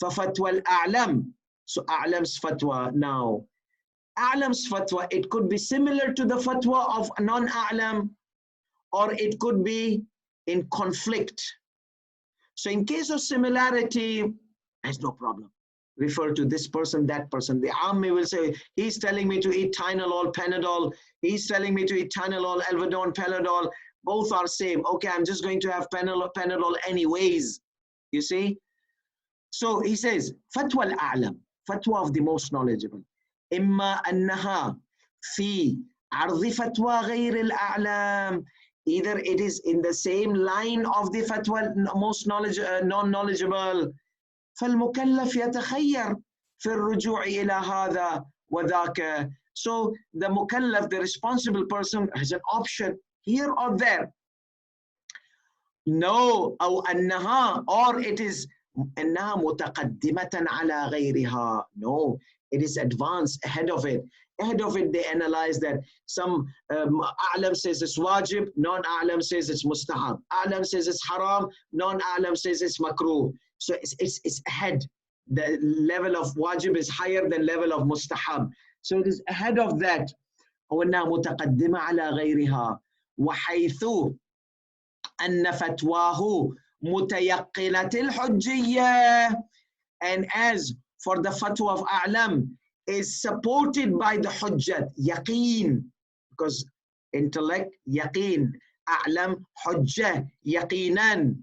فَفَتْوَى الْأَعْلَمِ. So a'lam's fatwa. Now, a'lam's fatwa, it could be similar to the fatwa of non-a'lam, or it could be in conflict. So in case of similarity, there's no problem. Refer to this person, that person. The Ammi will say, he's telling me to eat Tylenol, Panadol. He's telling me to eat Tylenol, Elvedon, Panadol. Both are same. Okay, I'm just going to have Panadol anyways. You see? So he says, Fatwa al-A'lam, fatwa of the most knowledgeable. Imma annaha fi ardi fatwa ghayr al-A'lam. Either it is in the same line of the fatwa most non-knowledgeable. فالمكلف يتخير في الرجوع إلى هذا وذاك. So the mukallaf, the responsible person, has an option here or there. No, أو أنها, or it is أنها متقدمة على غيرها. No, it is advanced ahead of it. Ahead of it, they analyze that some A'lam says it's wajib, non-A'lam says it's mustahab. A'lam says it's haram, non-A'lam says it's makruh. So it's ahead. The level of wajib is higher than level of mustahab. So it is ahead of that. وأنها متقدمة على غيرها وحيث أن فتواه متيقنة الحجية. And as for the fatwa of A'lam is supported by the hujjat, yaqeen, because intellect, yaqeen, A'lam, hujjah, yaqinan.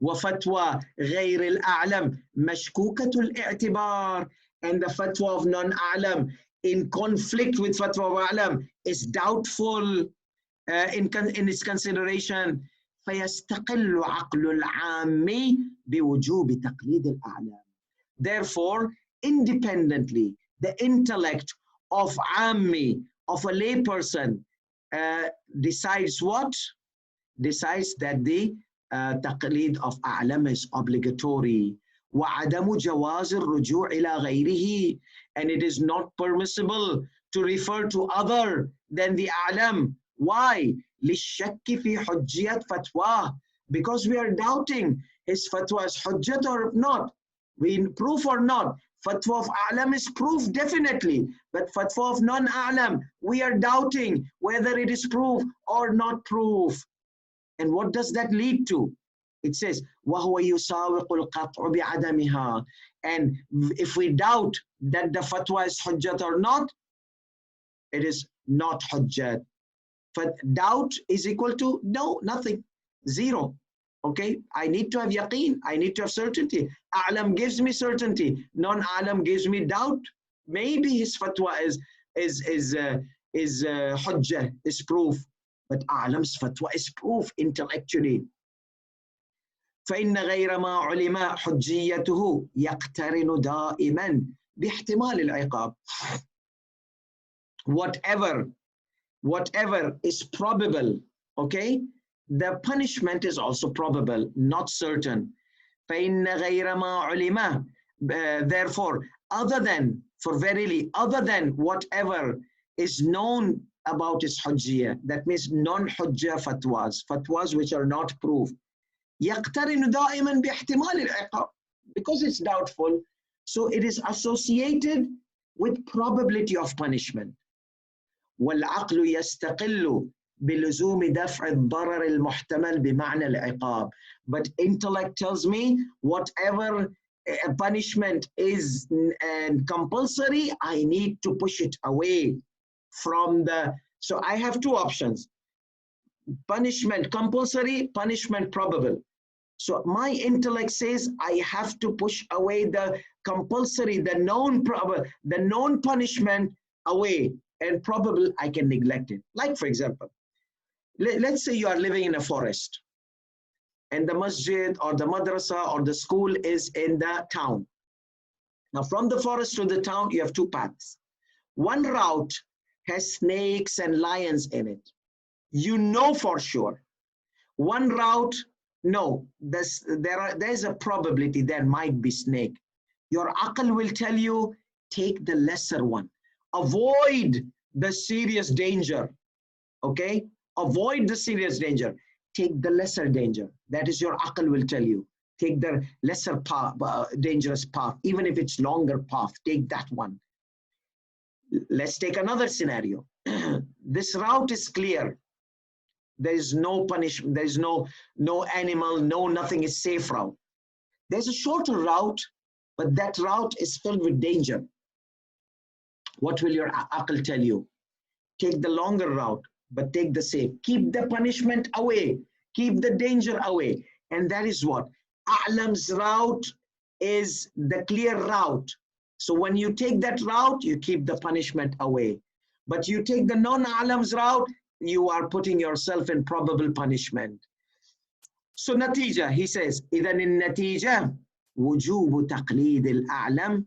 وفتوى غير الأعلم مشكوكة الاعتبار. And the fatwa of non-A'lam in conflict with fatwa of A'lam is doubtful in its consideration. فيستقل عقل العام بوجوب تقليد الأعلام. Therefore, independently, the intellect of Ammi, of a layperson, decides what? Decides that the Taqleed of A'lam is obligatory. وعدم جواز الرجوع إلى غيره. And it is not permissible to refer to other than the A'lam. Why? للشك في حجية فتواه. Because we are doubting his fatwa is hujjat or not. We proof or not. Fatwa of A'lam is proof definitely. But fatwa of non-A'lam, we are doubting whether it is proof or not proof. And what does that lead to? It says, وَهُوَ يُسَاوِقُ الْقَطْعُ بِعَدَمِهَا. And if we doubt that the fatwa is hujjat or not, it is not hujjat. But doubt is equal to no, nothing, zero. Okay, I need to have yaqeen, I need to have certainty. A'lam gives me certainty, non-A'lam gives me doubt. Maybe his fatwa is hujjah, is proof, but A'lam's fatwa is proof intellectually. فإن غير ما علم حجيته يقترن دائما باحتمال العقاب. Whatever is probable, okay, the punishment is also probable, not certain. فإن غير ما علم, therefore, other than, for verily, other than whatever is known about its hujjiyah, that means non-hujjah fatwas which are not proof. يقترن دائما باحتمال العقاب, because it's doubtful, so it is associated with probability of punishment. والعقل يستقل بلزوم دفع الضرر المحتمل بمعنى العقاب. But intellect tells me whatever punishment is compulsory, I need to push it away from the. So I have two options: punishment compulsory, punishment probable. So my intellect says I have to push away the compulsory, the known punishment away, and probable I can neglect it. Like, for example, let's say you are living in a forest and the masjid or the madrasa or the school is in the town. Now from the forest to the town, you have two paths. One route has snakes and lions in it. You know for sure. One route, no, there's a probability there might be snake. Your aql will tell you, take the lesser one. Avoid the serious danger, okay? Avoid the serious danger. Take the lesser danger. That is your aql will tell you. Take the lesser path, dangerous path, even if it's longer path, take that one. Let's take another scenario. This route is clear. There is no punishment, there is no animal, nothing is safe route. There's a shorter route, but that route is filled with danger. What will your aql tell you? Take the longer route, but take the safe. Keep the punishment away. Keep the danger away. And that is what? A'lam's route is the clear route. So when you take that route, you keep the punishment away. But you take the non-A'lam's route, you are putting yourself in probable punishment. So natija, he says, إذن النتيجة وجوب تقليد الأعلم.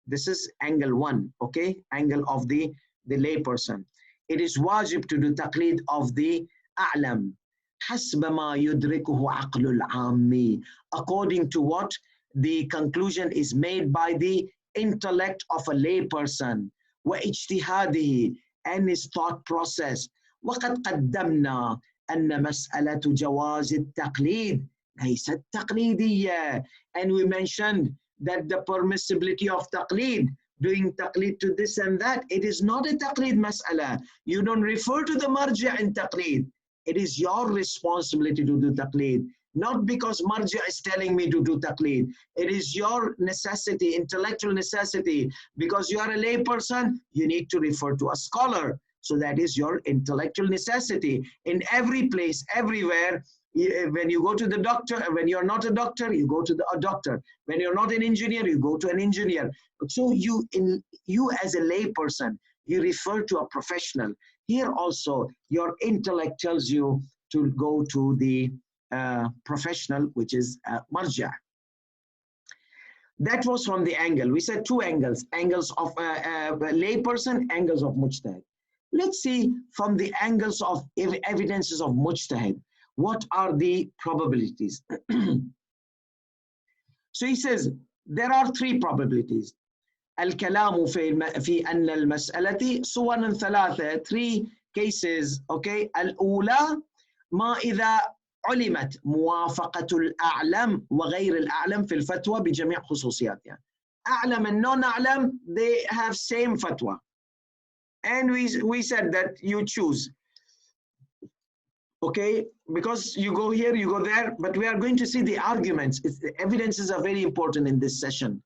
This is angle 1, okay? Angle of the lay person. It is wajib to do taqleed of the أعلم حسب ما يدركه عقل العامي, according to what the conclusion is made by the intellect of a lay person, واجتهاده, and his thought process. وقد قدمنا أن مسألة جواز التقليد ليست تقليدية, and we mentioned that the permissibility of taqleed, doing taqleed to this and that, it is not a taqleed mas'ala. You don't refer to the marja in taqleed. It is your responsibility to do taqleed, not because marja is telling me to do taqleed. It is your necessity, intellectual necessity, because you are a lay person, you need to refer to a scholar. So that is your intellectual necessity. In every place, everywhere, when you go to the doctor, when you're not a doctor, you go to a doctor. When you're not an engineer, you go to an engineer. So you as a lay person, you refer to a professional. Here also, your intellect tells you to go to the professional, which is marja. That was from the angle. We said 2 angles, angles of a lay person, angles of mujtahid. Let's see from the angles of evidences of mujtahid. What are the probabilities? So he says there are 3 probabilities. الكلام في أن المسألة صور 3, 3 cases. Okay. الأولى ما إذا علمت موافقة الأعلم وغير الأعلم في الفتوى بجميع خصوصياتها. أعلم and non-أعلم, they have same fatwa. And we said that you choose. Okay, because you go here, you go there, but we are going to see the arguments. The evidences are very important in this session.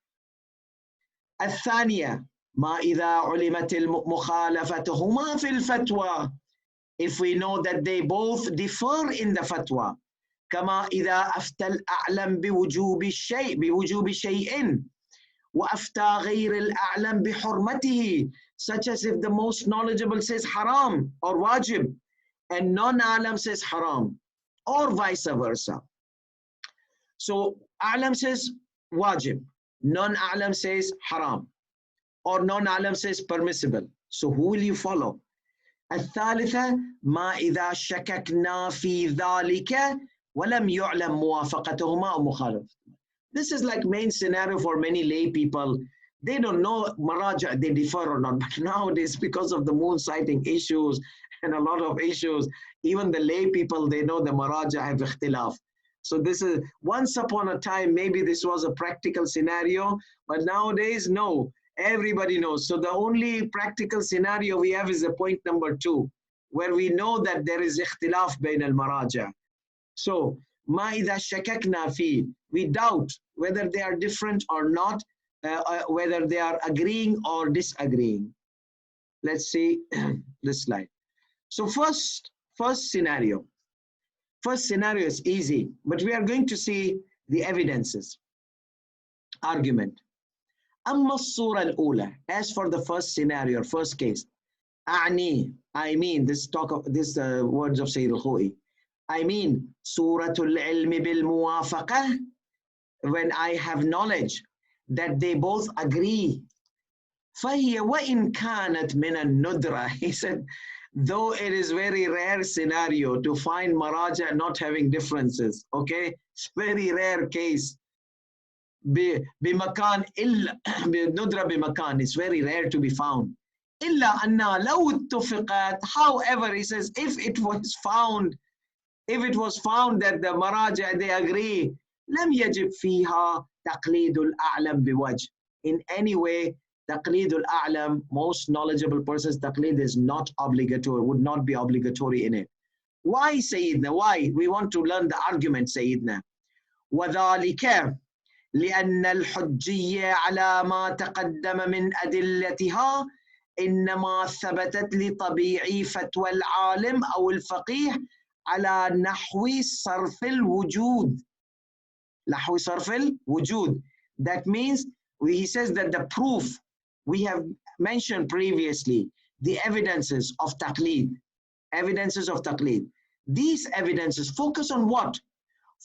الثانية ما إذا علمت مخالفتهما في الفتوى, if we know that they both differ in the fatwa. كما إذا أفتى الأعلم بوجوب شيء وأفتى غير الأعلم بحرمته, such as if the most knowledgeable says haram or wajib and non-a'lam says haram, or vice versa. So a'lam says wajib, non-a'lam says haram, or non-a'lam says permissible. So who will you follow? الثالثة ما إذا شككنا في ذلك ولم يعلم موافقتهما أو مخالفتهما. This is like main scenario for many lay people. They don't know maraja, they differ or not. But nowadays, because of the moon sighting issues and a lot of issues, even the lay people, they know the maraja have ikhtilaf. So this is, once upon a time, maybe this was a practical scenario, but nowadays, no, everybody knows. So the only practical scenario we have is the point number 2, where we know that there is ikhtilaf bain al-maraja. So, ma idha shakakna fi, we doubt whether they are different or not, whether they are agreeing or disagreeing. Let's see this slide. So first scenario. First scenario is easy, but we are going to see the evidences. Argument. أما الصورة الأولى, as for the first scenario, first case, I mean, this words of Sayyid Alkhoei. I mean, Suratul Ilmi bil Muwafaqah, when I have knowledge that they both agree. فهي وإن كانت من الندرة, he said, though it is very rare scenario to find maraja not having differences, okay? It's very rare case. بمكان إلا بندرة بمكان, it's very rare to be found. إلا أنها لو اتفقت, however, he says, if it was found that the maraja, they agree, لم يجب فيها تقليد الأعلم بوجه. In any way, تقليد الأعلم, most knowledgeable persons, taqleed is not obligatory, would not be obligatory in it. Why, Sayyidina? Why? We want to learn the argument, Sayyidina. وذلك لأن الحجية على ما تقدم من أدلتها إنما ثبتت لطبيعي فتوى العالم أو الفقيه على نحو صرف الوجود. نحو صرف الوجود. That means, he says that the proof we have mentioned previously, the evidences of taqleed. These evidences focus on what?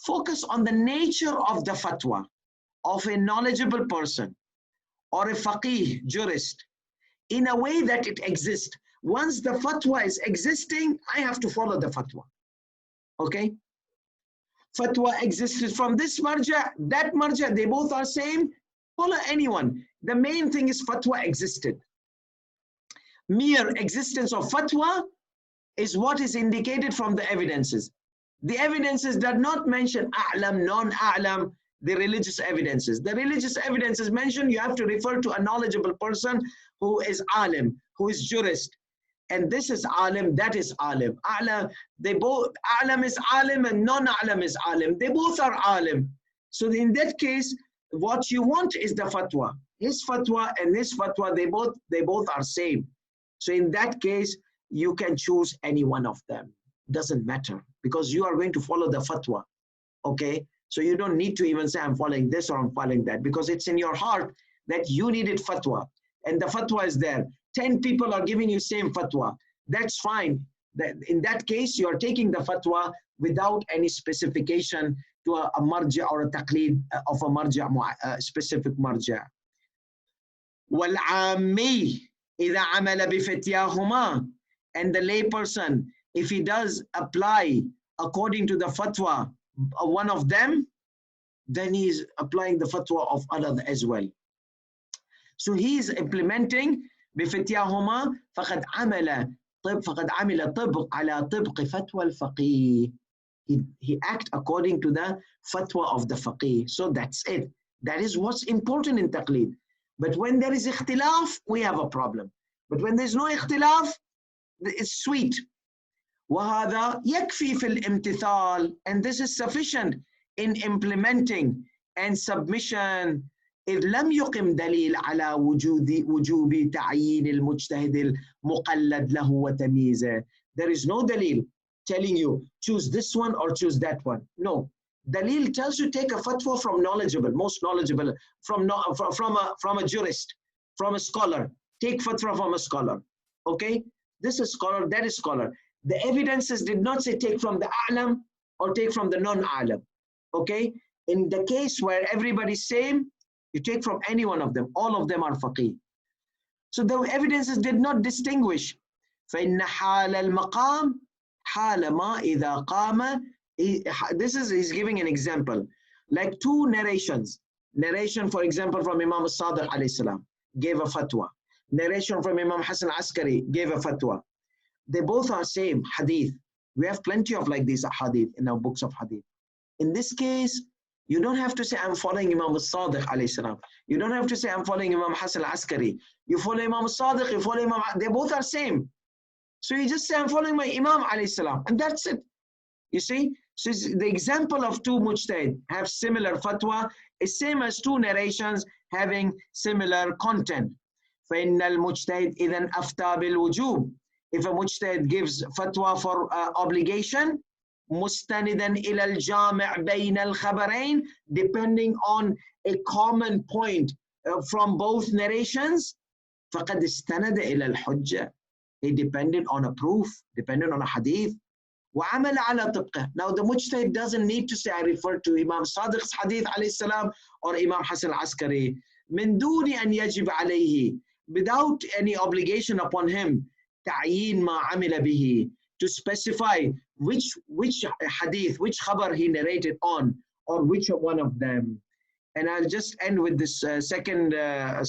Focus on the nature of the fatwa, of a knowledgeable person or a faqih, jurist, in a way that it exists. Once the fatwa is existing, I have to follow the fatwa. Okay? Fatwa existed from this marja, that marja, they both are same. Follow anyone. The main thing is fatwa existed. Mere existence of fatwa is what is indicated from the evidences. The evidences does not mention a'lam, non-a'lam, the religious evidences. The religious evidences mentioned, you have to refer to a knowledgeable person who is alim, who is jurist. And this is alim, that is alim. A'lam, they both, alim is alim and non-alim is alim. They both are alim. So in that case, what you want is the fatwa. His fatwa and his fatwa, they both are same. So in that case, you can choose any one of them. Doesn't matter, because you are going to follow the fatwa. Okay? So you don't need to even say, I'm following this or I'm following that, because it's in your heart that you needed fatwa. And the fatwa is there. 10 people are giving you same fatwa. That's fine. In that case, you are taking the fatwa without any specification to a marja or a taqleed of a marja, specific marja. وَالْعَامِّي إِذَا عَمَلَ بِفَتْيَاهُمَا. And the layperson, if he does apply according to the fatwa of one of them, then he is applying the fatwa of other as well. So he is implementing بفتياهما فقد عمل طبق على طبق فتوى الفقيه. He act according to the fatwa of the faqih. So that's it. That is what's important in taqleed. But when there is ikhtilaf, we have a problem. But when there's no ikhtilaf, it's sweet. وهذا يكفي في الامتثال. And this is sufficient in implementing and submission. إذ لم يقم دليل على وجوب تعيين المجتهد المقلد له وتمييزه. There is no dalil telling you choose this one or choose that one. No. Dalil tells you take a fatwa from knowledgeable, most knowledgeable, from a jurist, from a scholar. Take fatwa from a scholar. Okay? This is scholar, that is scholar. The evidences did not say take from the a'lam or take from the non-a'lam. Okay? In the case where everybody's same, you take from any one of them. All of them are faqih. So the evidences did not distinguish. فَإِنَّ حَالَ الْمَقَامِ حَالَ مَا إِذَا قَامَ. He's giving an example. Like two narrations. Narration, for example, from Imam al-Sadiq alayhi salam, gave a fatwa. Narration from Imam Hassan Askari gave a fatwa. They both are same, hadith. We have plenty of like these hadith in our books of hadith. In this case, you don't have to say, I'm following Imam al-Sadiq alayhi salam. You don't have to say, I'm following Imam Hassan al-Askari. You follow Imam al-Sadiq, you follow Imam, they both are same. So you just say, I'm following my Imam alayhi salam. And that's it. You see? So the example of two mujtahid have similar fatwa is same as two narrations having similar content. فَإِنَّ الْمُجْتَهِدْ إِذَنْ أَفْتَى بِالْوُجُوبِ. If a mujtahid gives fatwa for obligation, مستندا إلى الجامع بين الخبرين, depending on a common point from both narrations, فقد استند إلى الحجة. He depended on a proof, depended on a hadith. وعمل على طبقه. Now the mujtahid doesn't need to say I refer to Imam Sadiq's hadith alayhi salam or Imam Hassan al-Askari. من دون أن يجب عليه, without any obligation upon him, تعيين ما عمل به, to specify which hadith, which khabar he narrated on, or which one of them. And I'll just end with this second and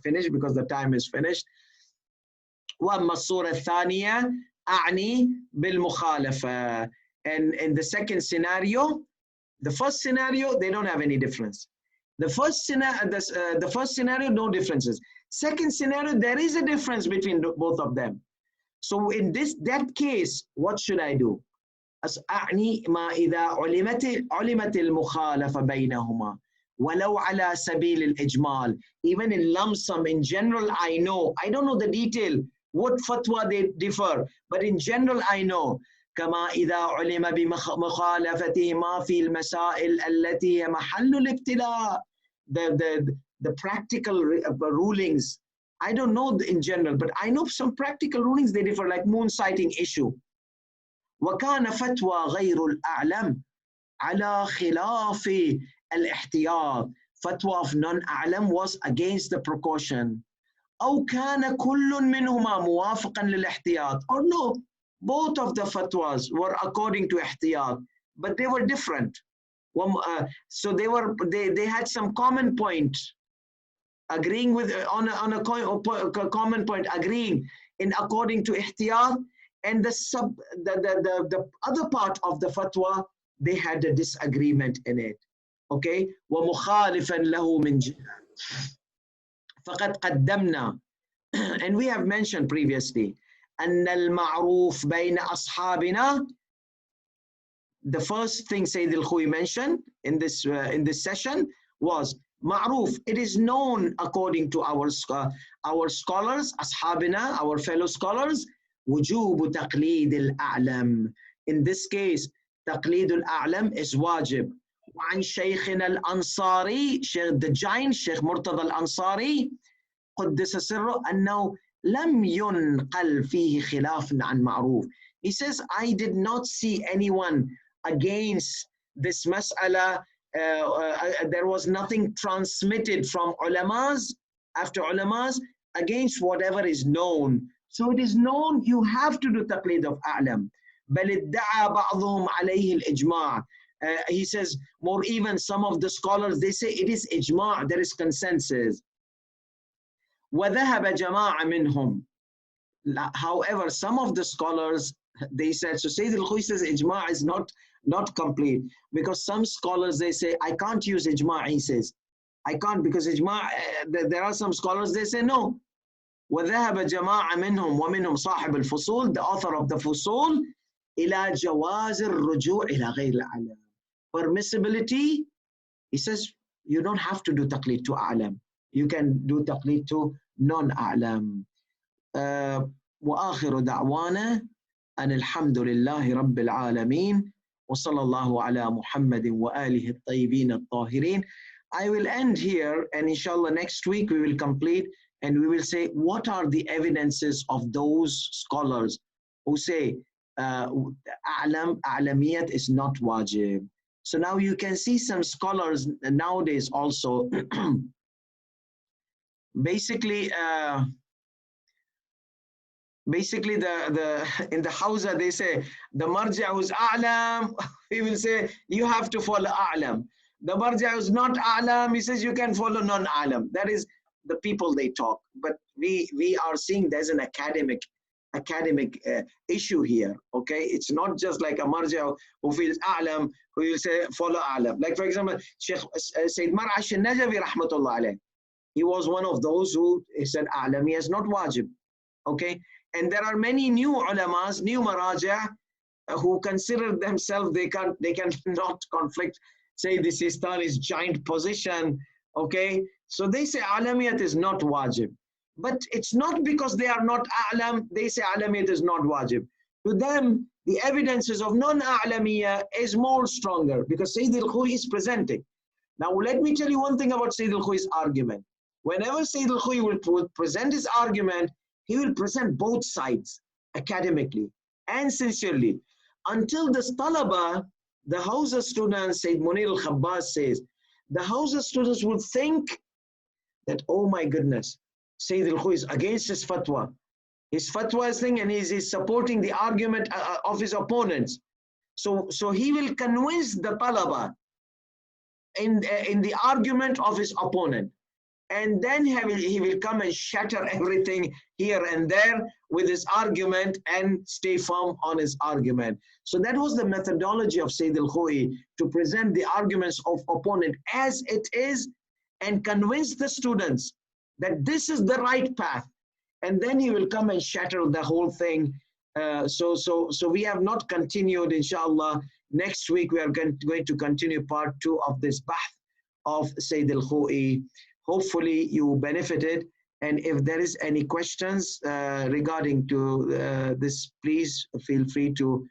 finish because the time is finished. وَأَمَّا الصُّورَةَ الثَّانِيَةَ أَعْنِي بِالْمُخَالَفَةِ. And in the second scenario, the first scenario, they don't have any difference. The first scenario, no differences. Second scenario, there is a difference between both of them. So in that case, what should I do? أعني ما إذا علمت المخالفة بينهما ولو على سبيل الإجمال. Even in lump sum, in general, I know. I don't know the detail, what fatwa they differ, but in general, I know. كما إذا علم بمخالفتهما في المسائل التي هي محل الابتلاء. The practical rulings, I don't know in general, but I know some practical rulings, they differ, like moon sighting issue. وَكَانَ فَتْوَى غَيْرُ الْأَعْلَمِ عَلَى خِلَافِ الاحتياط, fatwa of non-أعلم was against the precaution. أو كان كل منهما موافقا للاحتياط, or no, both of the fatwas were according to ihtiyat, but they were different. So they had some common point, agreeing with on a common point, agreeing in according to ihtiyat, and the other part of the fatwa, they had a disagreement in it. Okay, ومخالفا له من جهة فقد قدمنا, and we have mentioned previously أن المعروف بين أصحابنا. The first thing Sayyid Alkhoei mentioned in this session was ma'ruf. It is known according to our scholars, ashabina, our fellow scholars, وجوب تقليد الأعلم. In this case, تقليد الأعلم is wajib. وعن شيخنا الأنصاري, the giant Sheikh Murtada al-Ansari, قدس سره, أنه لم ينقل فيه خلاف عن معروف. He says, I did not see anyone against this mas'ala. There was nothing transmitted from ulamas, after ulamas, against whatever is known. So it is known, you have to do taqleed of a'lam. بل ادعى بعضهم عليه الإجماع. He says, more even some of the scholars, they say it is ijma', there is consensus. وذهب جماعة منهم. However, some of the scholars, they said, so Sayyid Alkhoei says ijma' is not complete, because some scholars, they say, I can't use ijma', he says. I can't, because ijma', there are some scholars, they say no. وذهب جماعة منهم ومنهم صاحب الفصول, the author of the فصول, إلى جواز الرجوع إلى غير الأعلم. Permissibility, he says, you don't have to do taqleed to a'lam. You can do taqleed to non-a'lam. وآخر دعوانا أن الحمد لله رب العالمين وصلى الله على محمد وآله الطيبين الطاهرين. I will end here, and inshallah next week we will complete, and we will say what are the evidences of those scholars who say a'lamiyat is not wajib. So now you can see some scholars nowadays also basically in the Hausa they say the marja who's a'lam, he will say you have to follow a'lam. The marja who's not a'lam, he says you can follow non-a'lam. That is the people they talk. But we are seeing there's an academic issue here. Okay, it's not just like a marja who feels a'lam, who will say follow a'lam. Like for example, Sheikh Sayyid Mar'ash al-Najawi rahmatullah alayh, he was one of those who said a'lami is not wajib. Okay, and there are many new ulamas, new maraja, who consider themselves they cannot conflict, say the Sistani's giant position. Okay, so they say a'lamiyat is not wajib. But it's not because they are not a'lam, they say a'lamiyat is not wajib. To them, the evidences of non-a'lamiyya is more stronger, because Sayyid Alkhoei is presenting. Now let me tell you one thing about Sayyid Alkhoei's argument. Whenever Sayyid Alkhoei will present his argument, he will present both sides academically and sincerely. Until the talaba, the Hausa students, Sayyid Munir al-Khabbaz says, the Hausa students would think that, oh my goodness, Sayyid Alkhoei is against his fatwa. His fatwa is thing, and he's supporting the argument of his opponents. So he will convince the talaba in the argument of his opponent. And then he will come and shatter everything here and there with his argument and stay firm on his argument. So that was the methodology of Sayyid Alkhoei, to present the arguments of opponent as it is and convince the students that this is the right path. And then he will come and shatter the whole thing. So we have not continued, inshallah. Next week we are going to continue part 2 of this bahth of Sayyid Alkhoei. Hopefully you benefited, and if there is any questions regarding to this, please feel free to